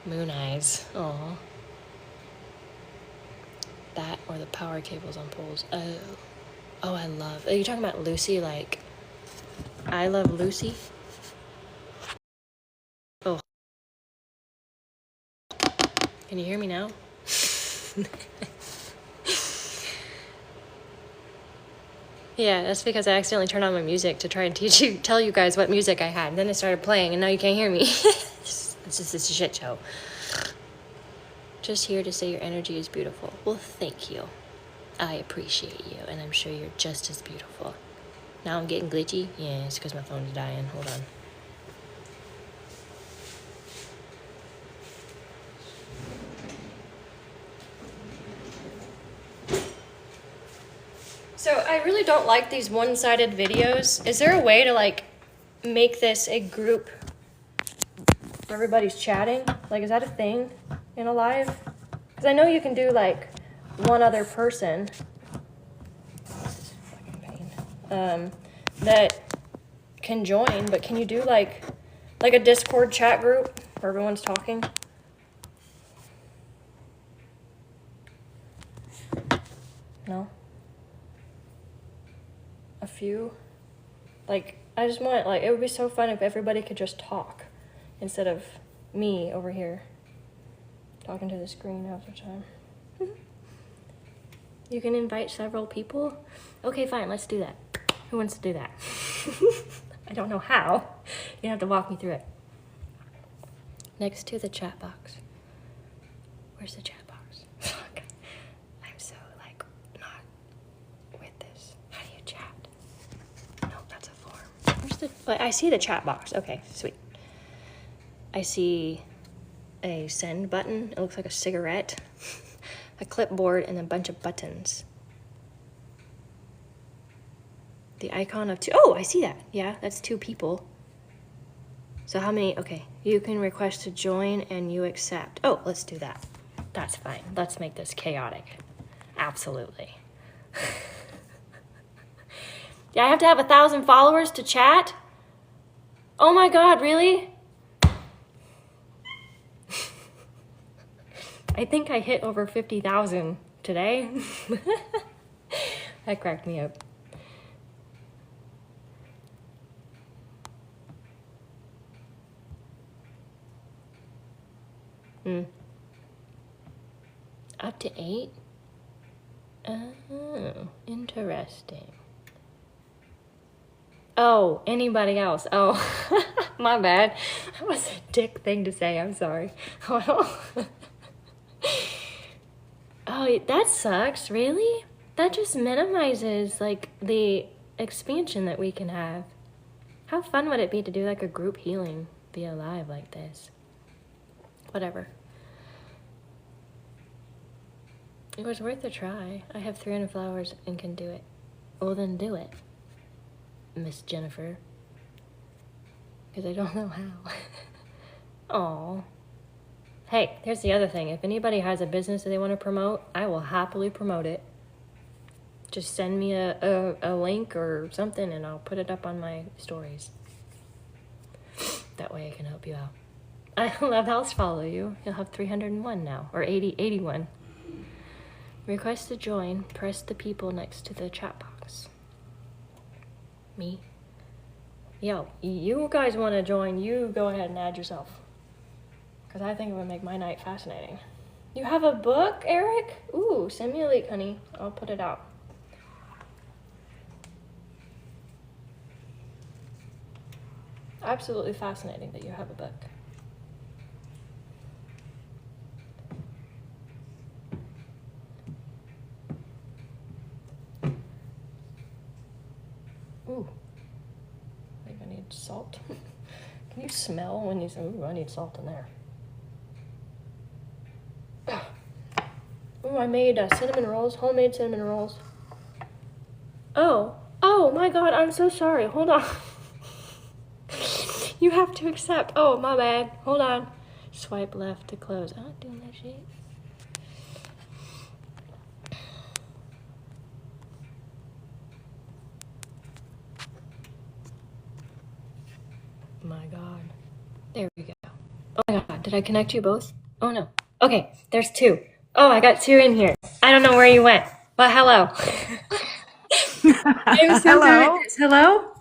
Moon eyes. Aw. That or the power cables on poles. Oh. Oh, I love... Are you talking about Lucy? Like, I love Lucy? Oh. Can you hear me now? Yeah, that's because I accidentally turned on my music to try and tell you guys what music I had. And then it started playing, and now you can't hear me. It's just a shit show. Just here to say your energy is beautiful. Well, thank you. I appreciate you, and I'm sure you're just as beautiful. Now I'm getting glitchy? Yeah, it's because my phone's dying. Hold on. So I really don't like these one-sided videos. Is there a way to like make this a group where everybody's chatting? Like, is that a thing in a live? Because I know you can do like one other person. This is fucking pain. That can join, but can you do like a Discord chat group where everyone's talking? No? A few? Like, I just want, like, it would be so fun if everybody could just talk instead of me over here talking to the screen half the time. You can invite several people? Okay, fine, let's do that. Who wants to do that? I don't know how. You have to walk me through it. Next to the chat box. Where's the chat box? Fuck. I'm so, like, not with this. How do you chat? No, that's a form. Where's the... I see the chat box. Okay, sweet. I see a send button. It looks like a cigarette, a clipboard, and a bunch of buttons. The icon of two. Oh, I see that. Yeah, that's 2 people. So how many? Okay, you can request to join and you accept. Oh, let's do that. That's fine. Let's make this chaotic. Absolutely. Yeah, I have to have 1,000 followers to chat? Oh my God, really? I think I hit over 50,000 today. That cracked me up. Up to 8? Oh, interesting. Oh, anybody else? Oh, my bad. That was a dick thing to say. I'm sorry. Oh, that sucks. Really? That just minimizes like the expansion that we can have. How fun would it be to do like a group healing via live like this? Whatever. It was worth a try. I have 300 flowers and can do it. Well, then do it, Miss Jennifer. Because I don't know how. Aw. Hey, here's the other thing. If anybody has a business that they want to promote, I will happily promote it. Just send me a link or something and I'll put it up on my stories. That way I can help you out. I love house follow you. You'll have 301 now, or 81. Request to join. Press the people next to the chat box. Me? Yo, you guys want to join, you go ahead and add yourself. Because I think it would make my night fascinating. You have a book, Eric? Ooh, send me a link, honey. I'll put it out. Absolutely fascinating that you have a book. Ooh, I think I need salt. Can you smell when you say, ooh, I need salt in there. Ooh, I made cinnamon rolls, homemade cinnamon rolls. Oh my God, I'm so sorry. Hold on. You have to accept. Oh, my bad. Hold on. Swipe left to close. I'm not doing that shit. My God. There we go. Oh my God. Did I connect you both? Oh no. Okay. There's 2. Oh, I got 2 in here. I don't know where you went. But hello. I'm so Hello. Hello?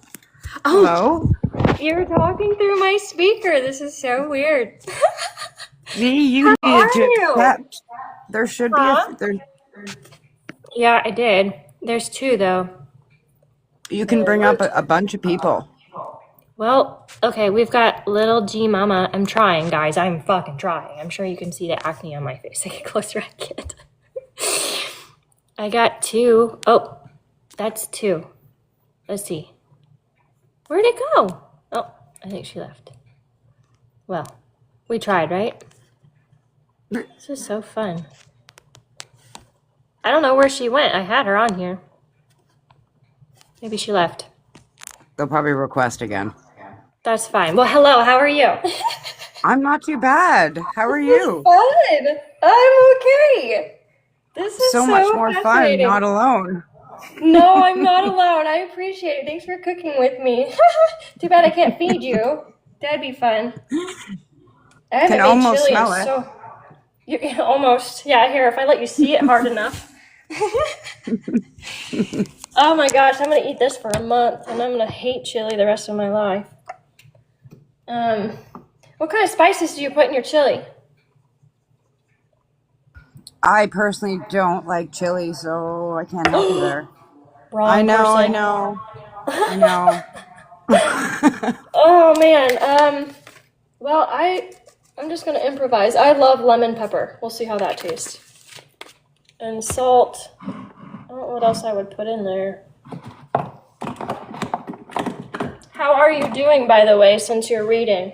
Oh, Hello. you're talking through my speaker. This is so weird. You How are needed to you? accept. There should be Huh? there. Yeah, I did. There's 2 though. You can bring up a bunch of people. Well, okay, we've got little G Mama. I'm trying, guys. I'm fucking trying. I'm sure you can see the acne on my face. I get closer, I can't. I got 2. Oh, that's 2. Let's see. Where'd it go? Oh, I think she left. Well, we tried, right? This is so fun. I don't know where she went. I had her on here. Maybe she left. They'll probably request again. That's fine. Well, hello. How are you? I'm not too bad. How are you? Fun. I'm okay. This is So much more fun, fascinating. not alone. No, I'm not alone. I appreciate it. Thanks for cooking with me. Too bad I can't feed you. That'd be fun. I haven't Can made almost chili in smell it. so almost. Yeah, here, if I let you see it hard enough. Oh my gosh, I'm gonna eat this for a month and I'm gonna hate chili the rest of my life. What kind of spices do you put in your chili? I personally don't like chili, so I can't help you there. Wrong I person. know. Oh man. Well, I'm just gonna improvise. I love lemon pepper. We'll see how that tastes. And salt. I don't know what else I would put in there. How are you doing, by the way, since you're reading?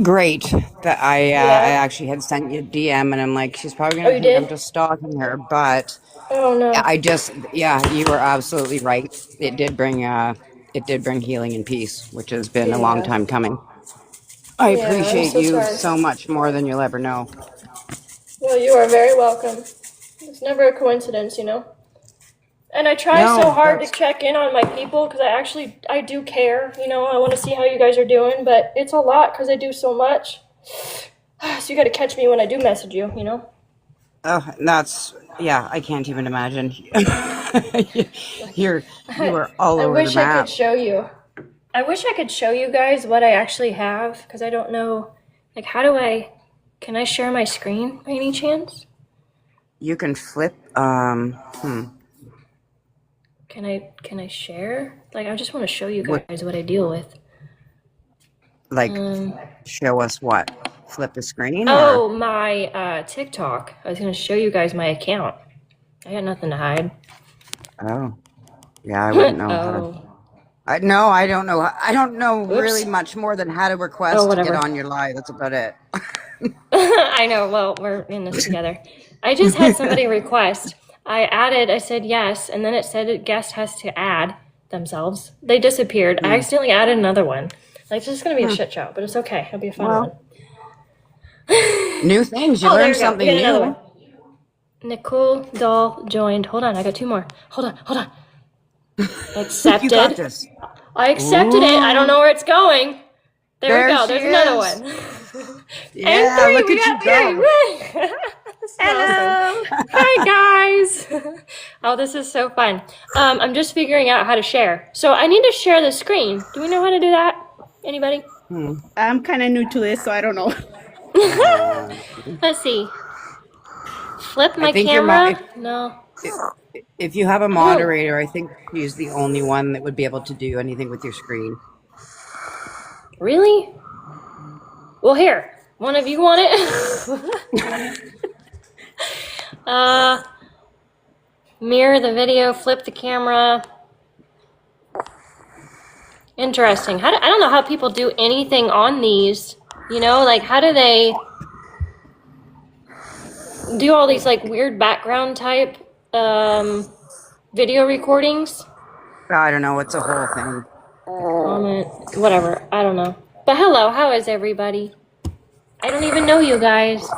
Great. That I Yeah. actually had sent you a DM, and I'm like, she's probably Oh, gonna you think I'm did? just stalking her, but Oh no. I just, yeah, you were absolutely right. It did bring healing and peace, which has been a long Yeah. time coming. I Yeah, I'm appreciate so you sorry. so much more than you'll ever know. Well, you are very welcome. It's never a coincidence, you know? And I try so No, hard to that's check in on my people because I do care, you know? I want to see how you guys are doing, but it's a lot because I do so much. So you got to catch me when I do message you, you know? yeah, I can't even imagine. You're you I, are all I over the wish I could map. show you. I wish I could show you guys what I actually have because I don't know. Like, can I share my screen by any chance? You can flip Can I share? Like, I just want to show you what guys what I deal with. like Um, show us what? Flip the screen or oh, my TikTok. I was gonna show you guys my account. I got nothing to hide. oh. Yeah, I wouldn't know how to. Oh, No, I don't know. I don't know really oops. much more than how to Oh, request to get whatever. on your live. That's about it. I know. Well, we're in this together. I just had somebody request. I said yes, and then it said a guest has to add themselves. They disappeared. I Hmm. accidentally added another one. Like, this is gonna be a Hmm. shit show, but it's okay. It'll be a fun one. Well, new things. You Oh, there learn we go. We something got another one. new. Nicole Dahl joined. Hold on, I got two more. Hold on. You got Accepted. this. I accepted it. I don't Ooh, know where it's going. There we there go. she There's another is. one. And Yeah, three. look We at got you three. go. Woo! This is awesome. Hello. Hi guys. Oh, this is so fun. I'm just figuring out how to share. So I need to share the screen. Do we know how to do that? Anybody? Hmm. I'm kind of new to this, so I don't know. Uh, Let's see. Flip I my think camera? No. if you have a Oh, moderator, I think she's the only one that would be able to do anything with your screen. really? Well, here. One of you want it? uh, mirror the video, flip the camera. Interesting. I don't know how people do anything on these. You know, like how do they do all these like weird background type video recordings? I don't know. It's a whole thing. Comment, whatever. I don't know. But hello, how is everybody? I don't even know you guys.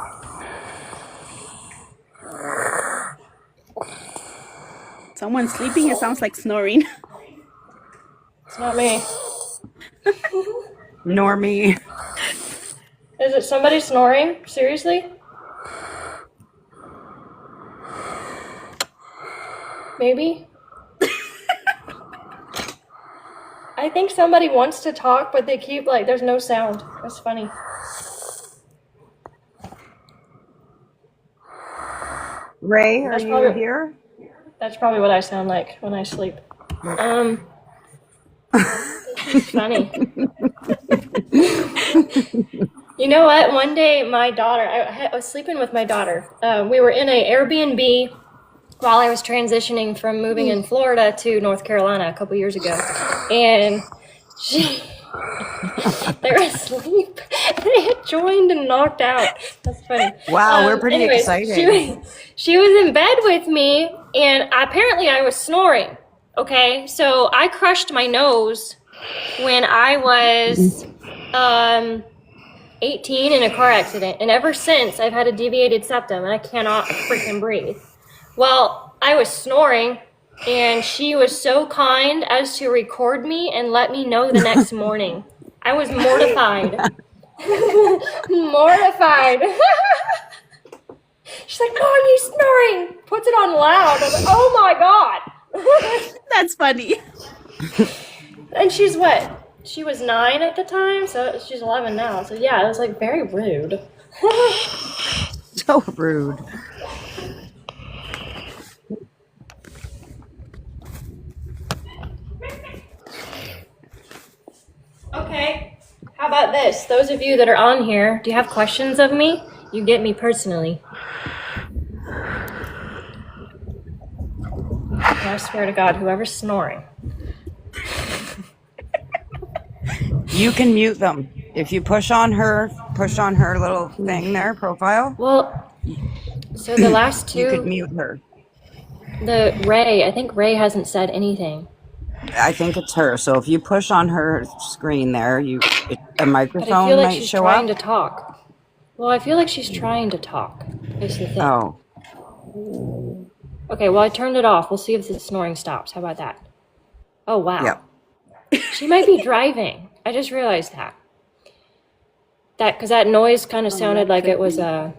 Someone's sleeping. It sounds like snoring. It's not me. Nor me. Is it somebody snoring? Seriously? Maybe? I think somebody wants to talk, but they keep like, there's no sound. That's funny. Ray, are That's you probably here? that's probably what I sound like when I sleep. Um, it's funny. You know what? One day, my daughter, I was sleeping with my daughter. We were in an Airbnb while I was transitioning from moving in Florida to North Carolina a couple years ago, and she, they were asleep. They had joined and knocked out. That's funny. Wow, we're pretty Anyways, exciting. she was in bed with me, and apparently I was snoring. Okay, so I crushed my nose when I was 18 in a car accident, and ever since I've had a deviated septum and I cannot freaking breathe. Well, I was snoring, and she was so kind as to record me and let me know the next morning. I was mortified. Mortified. She's like, "Mom, you snoring?" Puts it on loud. I was like, "Oh my god." That's funny. And she's what? She was 9 at the time, so she's 11 now. So yeah, it was like very rude. So rude. Okay, how about this? Those of you that are on here, do you have questions of me? You get me personally. And I swear to God, whoever's snoring. You can mute them. If you push on her little thing there, profile, Well, so the last you could two, mute her. I think Ray hasn't said anything. I think it's her. So if you push on her screen there, a But I microphone feel like might she's show trying to up. talk. Well, I feel like she's trying to talk. Is the thing. Oh, Okay, well, I turned it off. We'll see if the snoring stops. How about that? Oh, wow. yep. She might be driving. I just realized that. Because that noise kind of sounded like it was like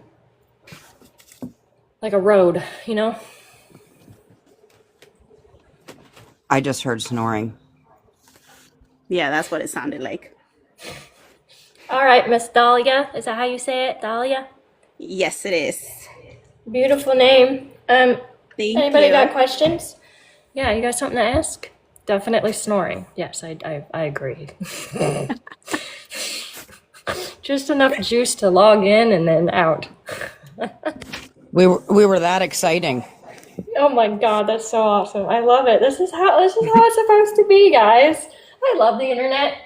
a road, you know? I just heard snoring. Yeah, that's what it sounded like. All right, Miss Dahlia. Is that how you say it? Dahlia? Yes, it is. Beautiful name. Thank Anybody you. got questions? Yeah, you got something to ask? Definitely snoring. Yes, I agree. Just enough juice to log in and then out. We were that exciting. Oh my God, that's so awesome. I love it. This is how it's supposed to be, guys. I love the internet.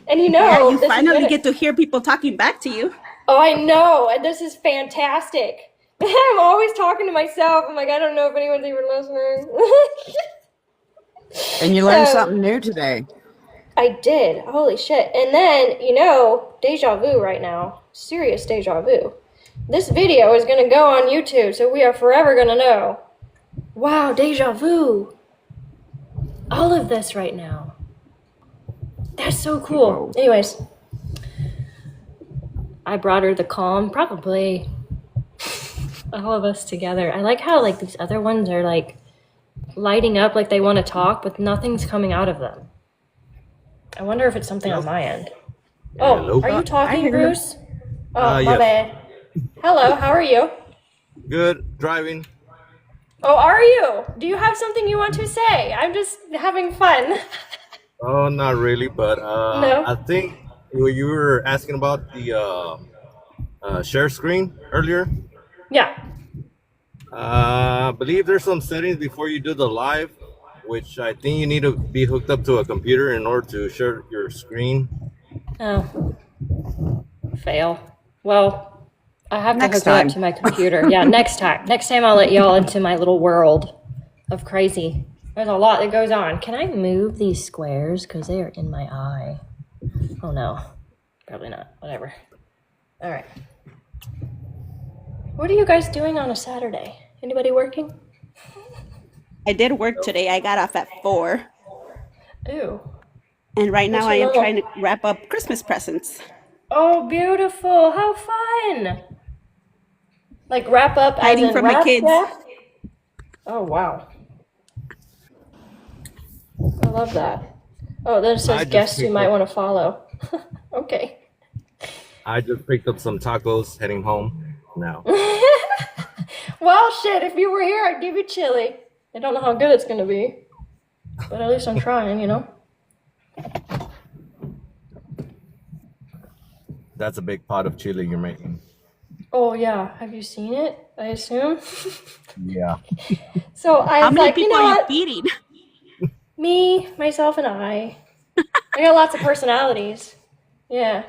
And Yeah, you this is finally gonna- get to hear people talking back to you. Oh, I know. And this is fantastic. I'm always talking to myself. I'm like, I don't know if anyone's even listening. And you learned So- something new today. I did. Holy shit. And then, deja vu right now. Serious deja vu. This video is going to go on YouTube, so we are forever going to know. Wow, deja vu. All of this right now. That's so cool. Whoa. Anyways, I brought her the calm, probably all of us together. I like how these other ones are lighting up like they want to talk, but nothing's coming out of them. I wonder if it's something on my end. Oh, Hello? are you I talking, hear- Bruce? Oh, my yes. bad. Hello, how are you? Good driving. Oh, are you? Do you have something you want to say? I'm just having fun. Oh, not really, but No. I think you were asking about the share screen earlier. Yeah. I believe there's some settings before you do the live, which I think you need to be hooked up to a computer in order to share your screen. Oh. Fail. Well, I have to Next hook it up time. to my computer. Yeah, next time. Next time I'll let y'all into my little world of crazy. There's a lot that goes on. Can I move these squares? Because they are in my eye. Oh no. Probably not. Whatever. All right. What are you guys doing on a Saturday? Anybody working? I did work today. I got off at 4. Ooh. And right now What's I your am little- trying to wrap up Christmas presents. Oh, beautiful. How fun. Like wrap up as Hiding in from my wrap, kids. wrap? Oh, wow. I love that. Oh, then it I says just guests you picked might up- want to follow. Okay. I just picked up some tacos heading home now. Well, shit, if you were here, I'd give you chili. I don't know how good it's going to be. But at least I'm trying. That's a big pot of chili you're making. Oh, yeah. Have you seen it? I assume. Yeah. So I How was many like, you people know are you what? feeding? Me, myself, and I. I got lots of personalities. Yeah.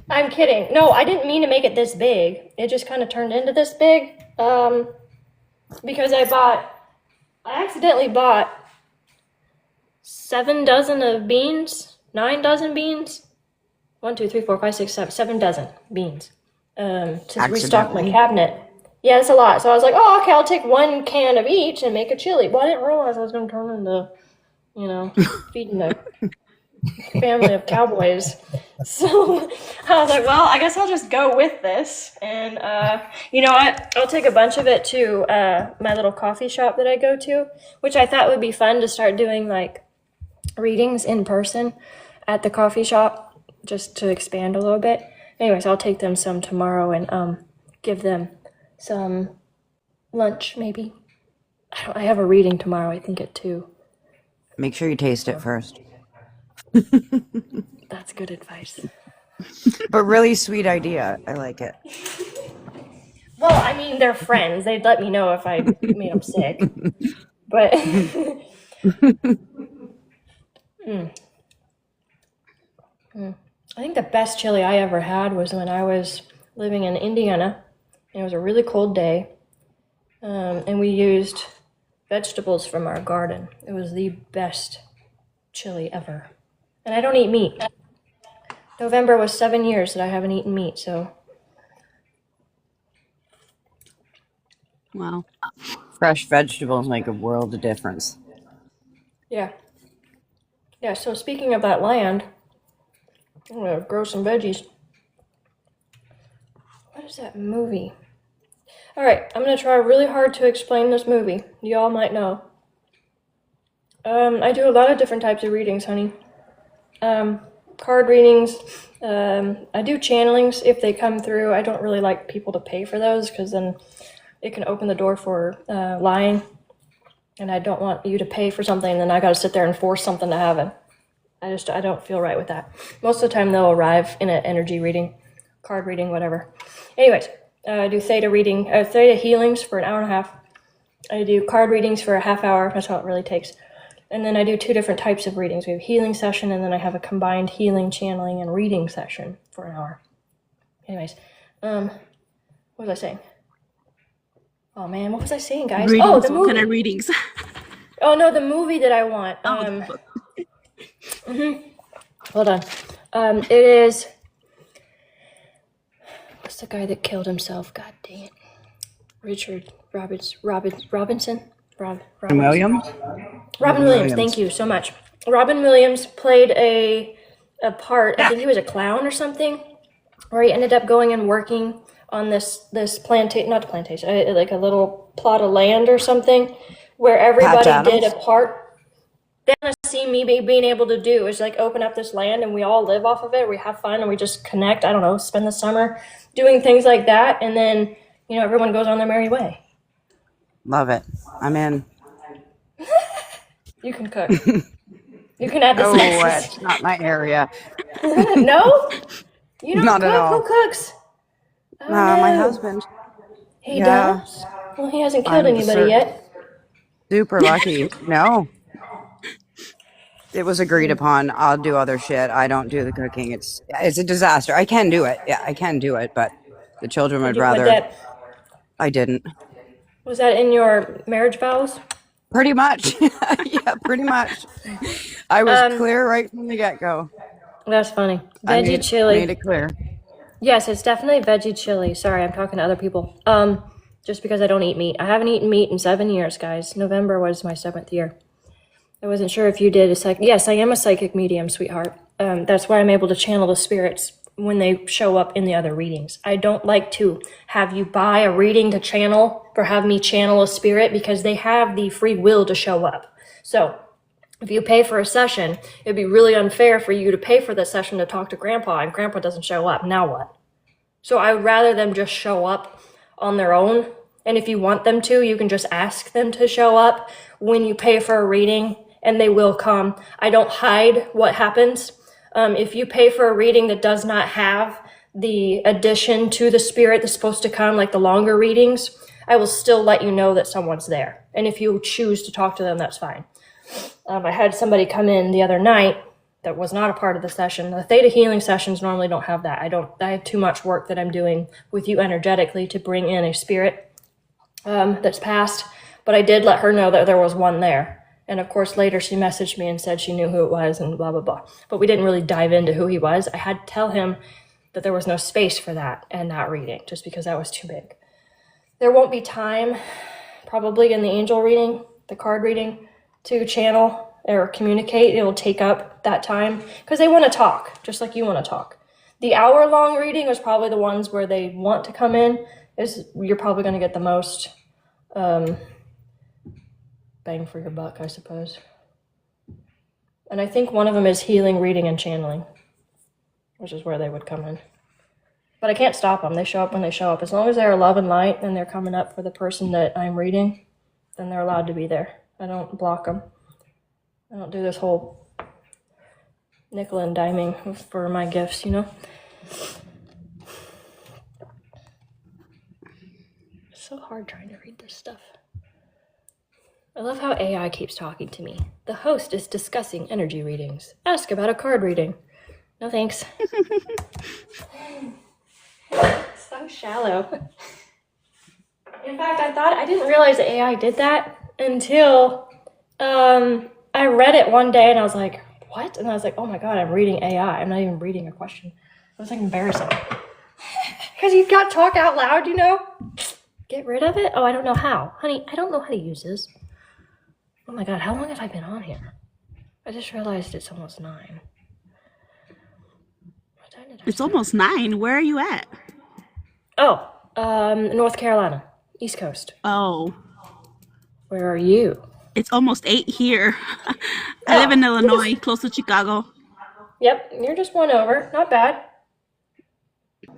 I'm kidding. No, I didn't mean to make it this big. It just kind of turned into this big. Because I accidentally bought 7 dozen of beans, 9 dozen beans. 1, 2, 3, 4, 5, 6, 7, 7 dozen beans. To restock my Accidentally? cabinet. Yeah, it's a lot. So I was like, oh, okay, I'll take 1 can of each and make a chili. Well, I didn't realize I was going to turn into, feeding a family of cowboys. So I was like, well, I guess I'll just go with this. And you know what? I'll take a bunch of it to my little coffee shop that I go to, which I thought would be fun to start doing readings in person at the coffee shop just to expand a little bit. Anyways, I'll take them some tomorrow and give them some lunch maybe. I have a reading tomorrow, I think at 2. Make sure you taste it first. That's good advice. But really sweet idea. I like it. Well, I mean, they're friends. They'd let me know if I made them sick. But I think the best chili I ever had was when I was living in Indiana. And it was a really cold day, and we used vegetables from our garden. It was the best chili ever. And I don't eat meat. November was 7 years that I haven't eaten meat, so Wow. Fresh vegetables make a world of difference. yeah. Yeah, so speaking of that land, I'm gonna grow some veggies. What is that movie? All right, I'm gonna try really hard to explain this movie. Y'all might know. I do a lot of different types of readings, honey. Card readings. I do channelings if they come through. I don't really like people to pay for those because then it can open the door for lying. And I don't want you to pay for something and then I got to sit there and force something to happen. I don't feel right with that. Most of the time they'll arrive in an energy reading, card reading, whatever. Anyways, I do theta reading, theta healings for an hour and a half. I do card readings for a half hour. That's all it really takes. And then I do 2 different types of readings. We have a healing session, and then I have a combined healing, channeling, and reading session for an hour. Anyways, what was I saying? Oh man, what was I saying, guys? Readings, oh, the movie. what kind of readings? Oh no, the movie that I want. Hold on. It is. What's the guy that killed himself? God dang it. Richard Robinson. Robin Williams? Robin Williams, thank you so much. Robin Williams played a part, I think he was a clown or something, where he ended up going and working on this plantation, not plantation, like a little plot of land or something, where everybody did a part. They want to see me being able to do is like open up this land and we all live off of it. We have fun and we just connect, I don't know, spend the summer doing things like that. And then, everyone goes on their merry way. Love it. I'm in. You can cook. You can add the spices. It's not my area. No? You don't Not cook? at all. Who cooks? Oh, My no. husband. He Yeah. does? Well, he hasn't killed I'm anybody yet. Super lucky. No. It was agreed upon. I'll do other shit. I don't do the cooking. It's a disaster. I can do it. Yeah, I can do it, but the children would Did you put rather that, I didn't. was that in your marriage vows? Pretty much. Yeah, pretty much. I was clear right from the get-go. That's funny. I Veggie made chili. it clear. Yes, it's definitely veggie chili. Sorry, I'm talking to other people. Just because I don't eat meat. I haven't eaten meat in 7 years, guys. November was my 7th year. I wasn't sure if you did a psychic. Yes, I am a psychic medium, sweetheart. That's why I'm able to channel the spirits when they show up in the other readings. I don't like to have you buy a reading to channel or have me channel a spirit because they have the free will to show up. So if you pay for a session, it'd be really unfair for you to pay for the session to talk to Grandpa and Grandpa doesn't show up. Now what? So I would rather them just show up on their own. And if you want them to, you can just ask them to show up when you pay for a reading and they will come. I don't hide what happens. If you pay for a reading that does not have the addition to the spirit that's supposed to come, like the longer readings, I will still let you know that someone's there. And if you choose to talk to them, that's fine. I had somebody come in the other night that was not a part of the session. The theta healing sessions normally don't have that. I have too much work that I'm doing with you energetically to bring in a spirit that's passed. But I did let her know that there was one there. And of course, later she messaged me and said she knew who it was and blah, blah, blah. But we didn't really dive into who he was. I had to tell him that there was no space for that and that reading just because that was too big. There won't be time, probably in the angel reading, the card reading, to channel or communicate. It will take up that time because they want to talk, just like you want to talk. The hour-long reading is probably the ones where they want to come in. You're probably going to get the most bang for your buck, I suppose. And I think one of them is healing, reading, and channeling, which is where they would come in. But I can't stop them. They show up when they show up. As long as they're love and light and they're coming up for the person that I'm reading, then they're allowed to be there. I don't block them. I don't do this whole nickel and diming for my gifts, you know? It's so hard trying to read this stuff. I love how AI keeps talking to me. The host is discussing energy readings. Ask about a card reading. No thanks. So shallow. In fact, I didn't realize the AI did that until I read it one day and I was like, what? And I was like, oh my god, I'm reading AI. I'm not even reading a question. It was like embarrassing. Because you've got talk out loud, you know? Get rid of it? Oh, I don't know how. Honey, I don't know how to use this. Oh my god, how long have I been on here? I just realized it's almost 9. What time did I It's start? almost 9. Where are you at? Oh, North Carolina, East Coast. Oh, Where are you? it's almost 8 here. I live in Illinois, close to Chicago. Yep, you're just one over. Not bad.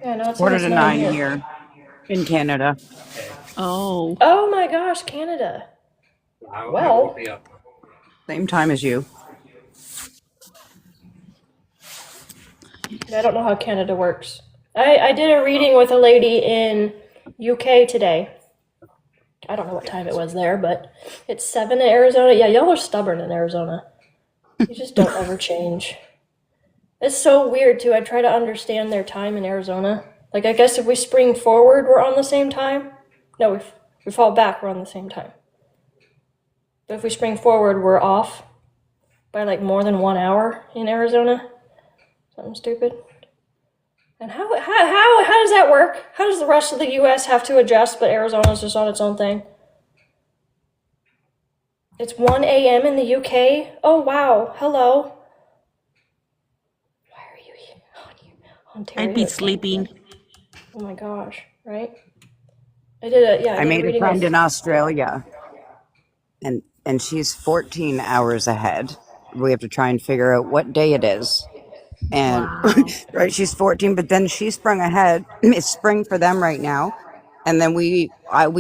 Yeah, no, it's Quarter almost to 9 9 here in Canada. Oh, Oh my gosh, Canada. Well, Same time as you. I don't know how Canada works. I did a reading with a lady in UK today. I don't know what time it was there, but it's 7 in Arizona. Yeah, y'all are stubborn in Arizona. You just don't ever change. It's so weird too. I try to understand their time in Arizona. Like, I guess if we spring forward, we're on the same time. No, if we fall back, we're on the same time. But if we spring forward, we're off by like more than 1 hour in Arizona. Something stupid. And how does that work? How does the rest of the U.S. have to adjust, but Arizona's just on its own thing? It's 1 a.m. in the U.K. Oh wow! Hello. Why are you here? Ontario. I'd be sleeping. Oh my gosh! Right? I did I a made a reading friend with- in Australia, and she's 14 hours ahead. We have to try and figure out what day it is. And right, she's 14, but then she sprung ahead. It's spring for them right now, and then we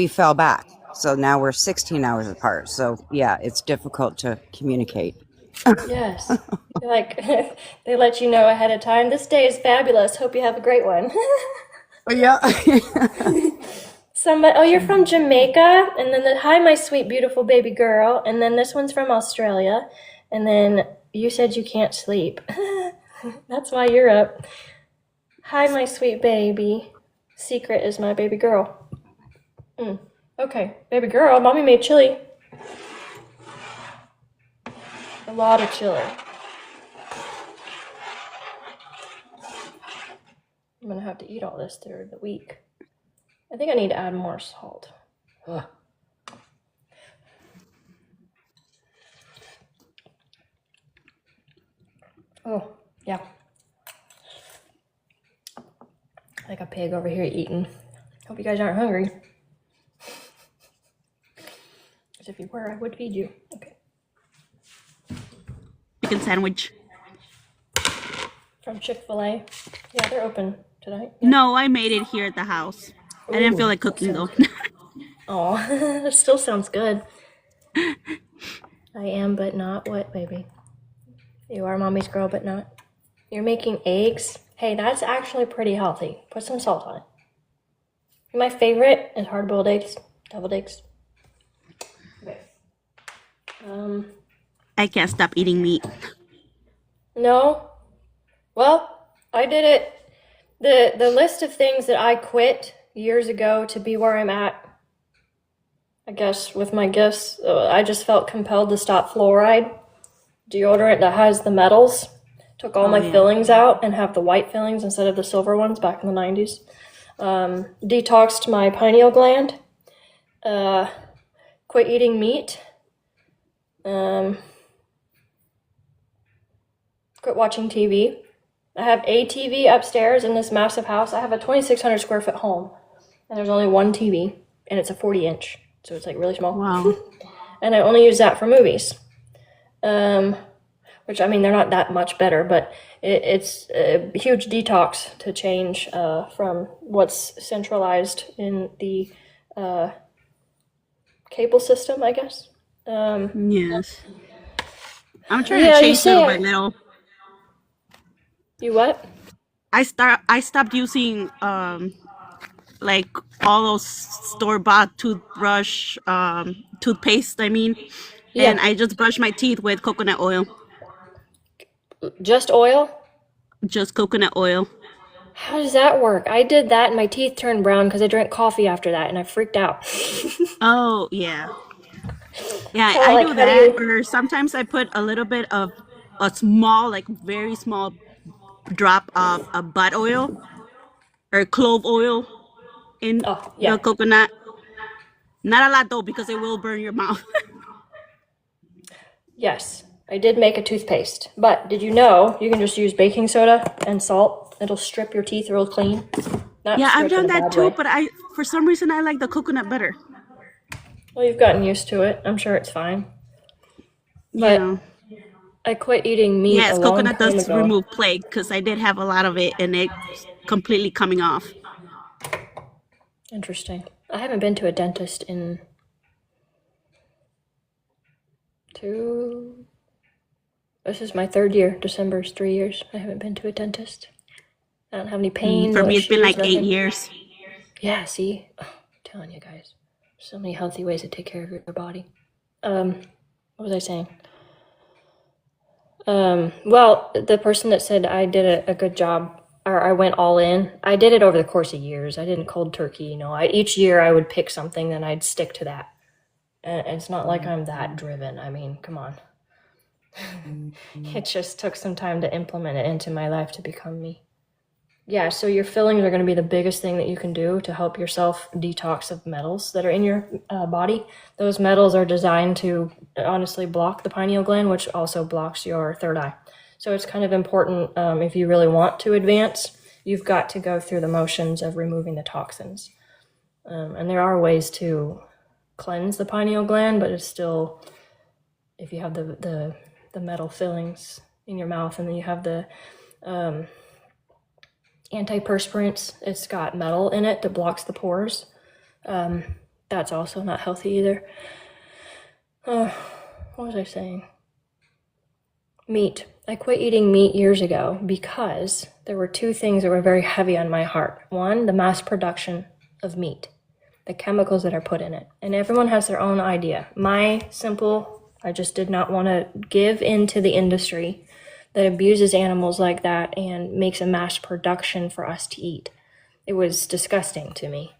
fell back. So now we're 16 hours apart. So yeah, it's difficult to communicate. Yes. Like they let you know ahead of time. This day is fabulous. Hope you have a great one. Yeah. Somebody, oh, you're from Jamaica, and then hi, my sweet, beautiful baby girl, and then this one's from Australia, and then you said you can't sleep. That's why you're up. Hi, my sweet baby. Secret is my baby girl. Okay, baby girl, mommy made chili. A lot of chili. I'm gonna have to eat all this through the week. I think I need to add more salt. Ugh. Oh, yeah. Like a pig over here eating. Hope you guys aren't hungry. Because if you were, I would feed you. Okay. Chicken sandwich. From Chick-fil-A. Yeah, they're open tonight. No, I made it here at the house. I didn't feel like cooking though. Oh, that still sounds good. I am, but not what, baby? You are mommy's girl, but not. You're making eggs? Hey, that's actually pretty healthy. Put some salt on it. My favorite is hard-boiled eggs, deviled eggs. Okay. I can't stop eating meat. No. Well, I did it. The list of things that I quit years ago to be where I'm at, I guess with my gifts, I just felt compelled to stop fluoride. Deodorant that has the metals. Took all my fillings out and have the white fillings instead of the silver ones back in the 90s. Detoxed my pineal gland. Quit eating meat. Quit watching TV. I have a TV upstairs in this massive house. I have a 2,600 square foot home, and there's only one TV, and it's a 40-inch, so it's like really small. Wow. And I only use that for movies. Which, I mean, they're not that much better, but it's a huge detox to change from what's centralized in the cable system, I guess. Yes. I'm trying Yeah, to you change say little by it. little. You what? I stopped using like all those store-bought toothpaste, I mean. Yeah. And I just brush my teeth with coconut oil. Just oil? just coconut oil. How does that work? I did that and my teeth turned brown because I drank coffee after that and I freaked out. Oh, yeah. Yeah, How, I like, do how do that. you? Or sometimes I put a little bit of a small, like very small drop of a bud oil or clove oil in Oh, the yeah. coconut. Not a lot though, because it will burn your mouth. Yes, I did make a toothpaste. But did you know you can just use baking soda and salt? It'll strip your teeth real clean. Not Yeah, I've strip in done a that bad too, way. but for some reason, I like the coconut better. Well, you've gotten used to it. I'm sure it's fine. Yeah. But I quit eating meat a Yes, long coconut time does ago. remove plaque because I did have a lot of it and it's completely coming off. Interesting. I haven't been to a dentist in two. This is my third year. December's 3 years. I haven't been to a dentist. I don't have any pain, For no me, it's been issues, like 8 nothing. years. Yeah, see? Oh, I'm telling you guys. So many healthy ways to take care of your body. What was I saying? Well, the person that said I did a good job, or I went all in, I did it over the course of years. I didn't cold turkey, each year I would pick something, then I'd stick to that. And it's not like I'm that driven. I mean, come on. It just took some time to implement it into my life to become me. Yeah, so your fillings are going to be the biggest thing that you can do to help yourself detox of metals that are in your body. Those metals are designed to honestly block the pineal gland, which also blocks your third eye. So it's kind of important if you really want to advance, you've got to go through the motions of removing the toxins. And there are ways to cleanse the pineal gland, but it's still, if you have the metal fillings in your mouth and then you have the antiperspirants, it's got metal in it that blocks the pores. That's also not healthy either. What was I saying? Meat. I quit eating meat years ago because there were two things that were very heavy on my heart. One, the mass production of meat, the chemicals that are put in it. And everyone has their own idea. I just did not want to give in to the industry that abuses animals like that and makes a mass production for us to eat. It was disgusting to me.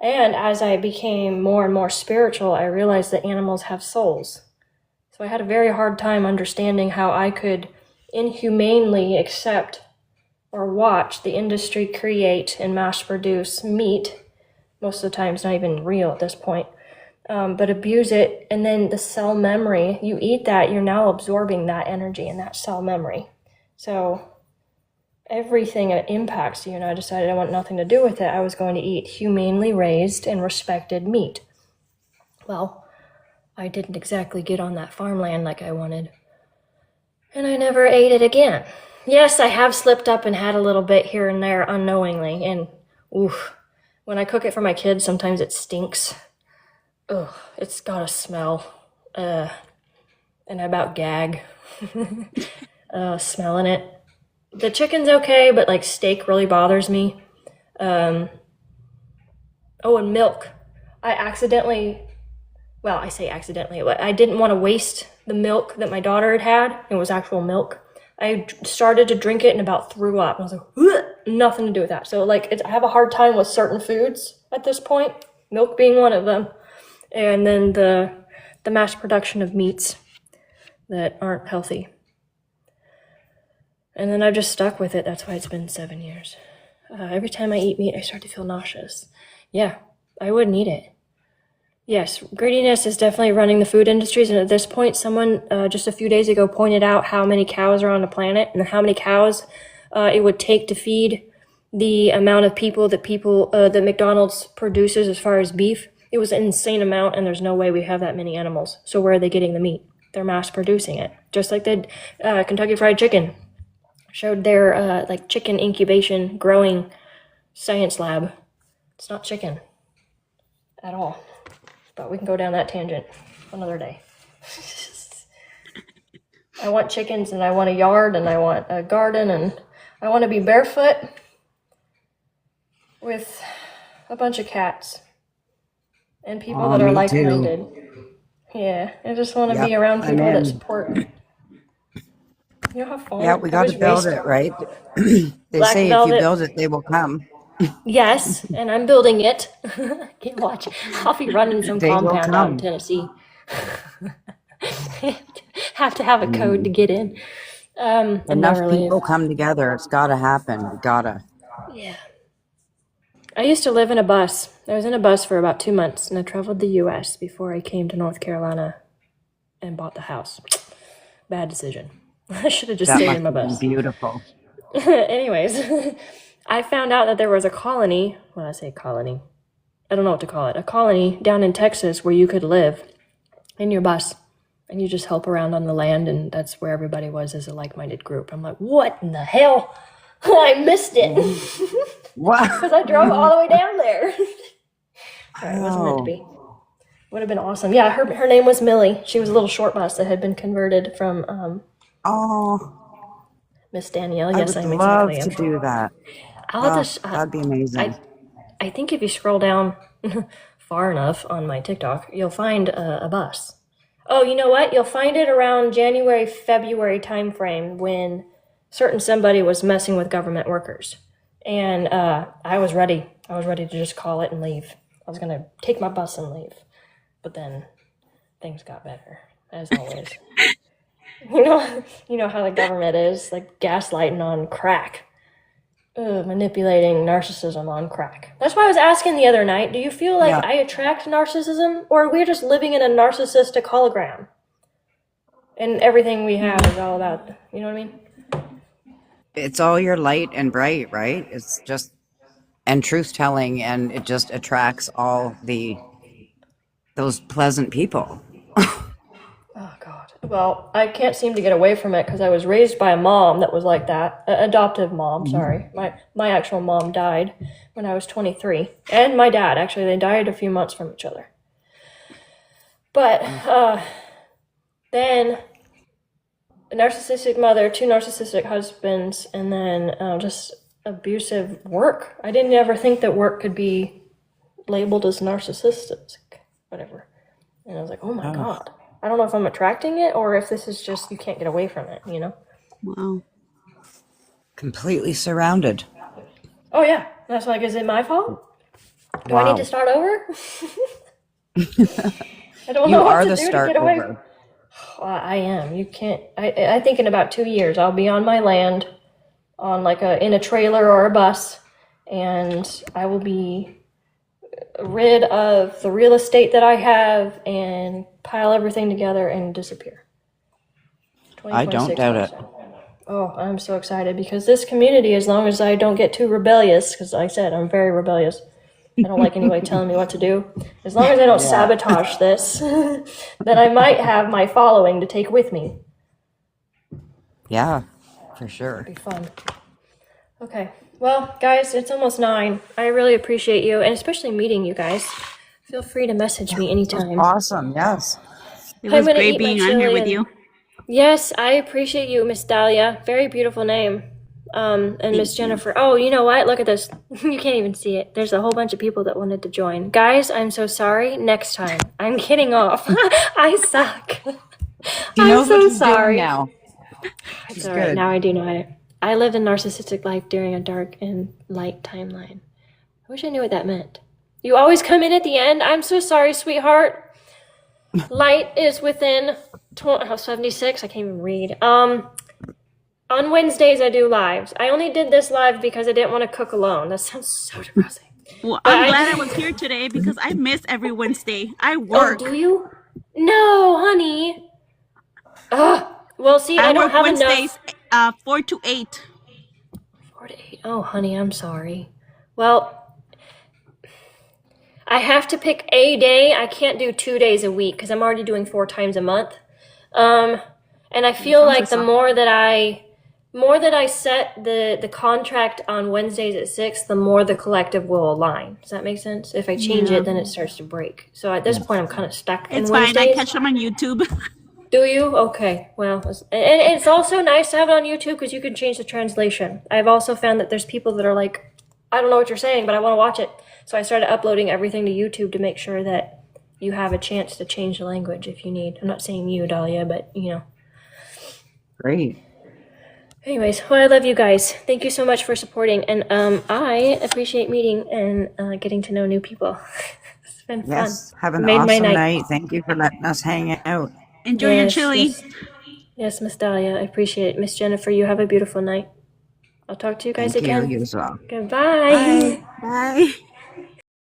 And as I became more and more spiritual, I realized that animals have souls. So I had a very hard time understanding how I could inhumanely accept or watch the industry create and mass produce meat, most of the time it's not even real at this point, but abuse it, and then the cell memory, you eat that, you're now absorbing that energy and that cell memory. So everything that impacts you, and I decided I want nothing to do with it. I was going to eat humanely raised and respected meat. Well, I didn't exactly get on that farmland like I wanted, and I never ate it again. Yes, I have slipped up and had a little bit here and there unknowingly, and oof, when I cook it for my kids, sometimes it stinks. Ugh, it's got a smell, and I about gag smelling it. The chicken's okay, but like steak really bothers me. Oh, and milk. I say accidentally, but I didn't want to waste the milk that my daughter had had. It was actual milk. I started to drink it and about threw up. I was like, ugh, nothing to do with that. So like, I have a hard time with certain foods at this point, milk being one of them. And then the mass production of meats that aren't healthy. And then I've just stuck with it. That's why it's been 7 years. Every time I eat meat, I start to feel nauseous. Yeah, I wouldn't eat it. Yes, greediness is definitely running the food industries. And at this point, someone just a few days ago pointed out how many cows are on the planet and how many cows it would take to feed the amount of people that McDonald's produces as far as beef. It was an insane amount, and there's no way we have that many animals. So where are they getting the meat? They're mass producing it, just like the Kentucky Fried Chicken showed their like chicken incubation growing science lab. It's not chicken at all, but we can go down that tangent another day. I want chickens, and I want a yard, and I want a garden, and I want to be barefoot with a bunch of cats and people that are Me too. like-minded. Yeah, I just want to Yep, be around I'm people that in. support. You know how far Yeah, we I got was to build raised? it, right? They Black say if you velvet. build it, they will come. Yes, and I'm building it. Can't watch. I'll be running some They will compound out in come. Tennessee. Have to have a code to Mm. get in. And Enough never leave. people come together. It's got to happen. We gotta. Yeah. I used to live in a bus. I was in a bus for about 2 months, and I traveled the U.S. before I came to North Carolina and bought the house. Bad decision. I should have just That stayed must in my have been bus. beautiful. Anyways, I found out that there was a colony. When I say colony, I don't know what to call it. A colony down in Texas where you could live in your bus and you just help around on the land, and that's where everybody was as a like-minded group. I'm like, what in the hell? I missed it Wow. because I drove all the way down there. Sorry, it wasn't meant to Oh. be. Would have been awesome. Yeah, her name was Millie. She was a little short bus that had been converted from Oh, Miss Danielle. I Yes, would I'm love exactly. to do that. I'll have Oh, to. that'd be amazing. I think if you scroll down far enough on my TikTok, you'll find a bus. Oh, you know what? You'll find it around January, February timeframe when certain somebody was messing with government workers. And I was ready. I was ready to just call it and leave. I was going to take my bus and leave. But then things got better, as always. You know how the government is, like gaslighting on crack. Manipulating narcissism on crack. That's why I was asking the other night, do you feel like Yeah. I attract narcissism, or we're just living in a narcissistic hologram? And everything we have is all about, you know what I mean? It's all your light and bright, right? It's just, and truth telling, and it just attracts all those pleasant people. Oh, God. Well, I can't seem to get away from it because I was raised by a mom that was like that. Adoptive mom, sorry. My actual mom died when I was 23. And my dad, actually, they died a few months from each other. But then a narcissistic mother, 2 narcissistic husbands, and then just abusive work. I didn't ever think that work could be labeled as narcissistic, whatever. And I was like, oh my God. I don't know if I'm attracting it or if this is just, you can't get away from it, you know? Wow. Completely surrounded. Oh yeah. That's like, is it my fault? Do I Wow. need to start over? I don't You know what are to the do to start get away. over. I am. You can't. I think in about 2 years I'll be on my land, on like in a trailer or a bus, and I will be rid of the real estate that I have and pile everything together and disappear. I don't doubt it. Oh, I'm so excited because this community, as long as I don't get too rebellious, because like I said, I'm very rebellious. I don't like anybody telling me what to do. As long as I don't sabotage this, then I might have my following to take with me. Yeah, for sure. Be fun. Okay. Well, guys, it's almost 9. I really appreciate you, and especially meeting you guys. Feel free to message me anytime. Awesome. Yes. It I'm was gonna great eat my being on here chili with and- you. Yes, I appreciate you, Miss Dahlia. Very beautiful name. And Miss Jennifer. Oh, you know what? Look at this. You can't even see it. There's a whole bunch of people that wanted to join. Guys, I'm so sorry. Next time. I'm kidding off. I suck. He knows I'm so what he's sorry. doing now. It's It's all right. good. Now I do know how to. I lived a narcissistic life during a dark and light timeline. I wish I knew what that meant. You always come in at the end. I'm so sorry, sweetheart. Light is within 76. I can't even read. On Wednesdays I do lives. I only did this live because I didn't want to cook alone. That sounds so depressing. Well, But I'm I- glad I was here today because I miss every Wednesday. I Oh, work. do you? No, honey. Ugh. Well, see, I I don't work have Wednesdays, enough. 4 to 8. 4 to 8. Oh, honey, I'm sorry. Well, I have to pick a day. I can't do 2 days a week because I'm already doing 4 times a month. And I feel like the more that I set the contract on Wednesdays at 6, the more the collective will align. Does that make sense? If I change it, then it starts to break. So at this point, I'm kind of stuck in It's fine. I Wednesdays. catch them on YouTube. Do you? Okay. Well, and it's also nice to have it on YouTube because you can change the translation. I've also found that there's people that are like, I don't know what you're saying, but I want to watch it. So I started uploading everything to YouTube to make sure that you have a chance to change the language if you need. I'm not saying you, Dahlia, but you know. Great. Anyways, well, I love you guys. Thank you so much for supporting, and I appreciate meeting and getting to know new people. It's been fun. Yes. Have an Made my awesome night. night. Thank you for letting us hang out. Enjoy your Yes, chili. yes, yes, Miss Dahlia, I appreciate it. Miss Jennifer, you have a beautiful night. I'll talk to you guys Thank you. again. You as well. Goodbye. Bye.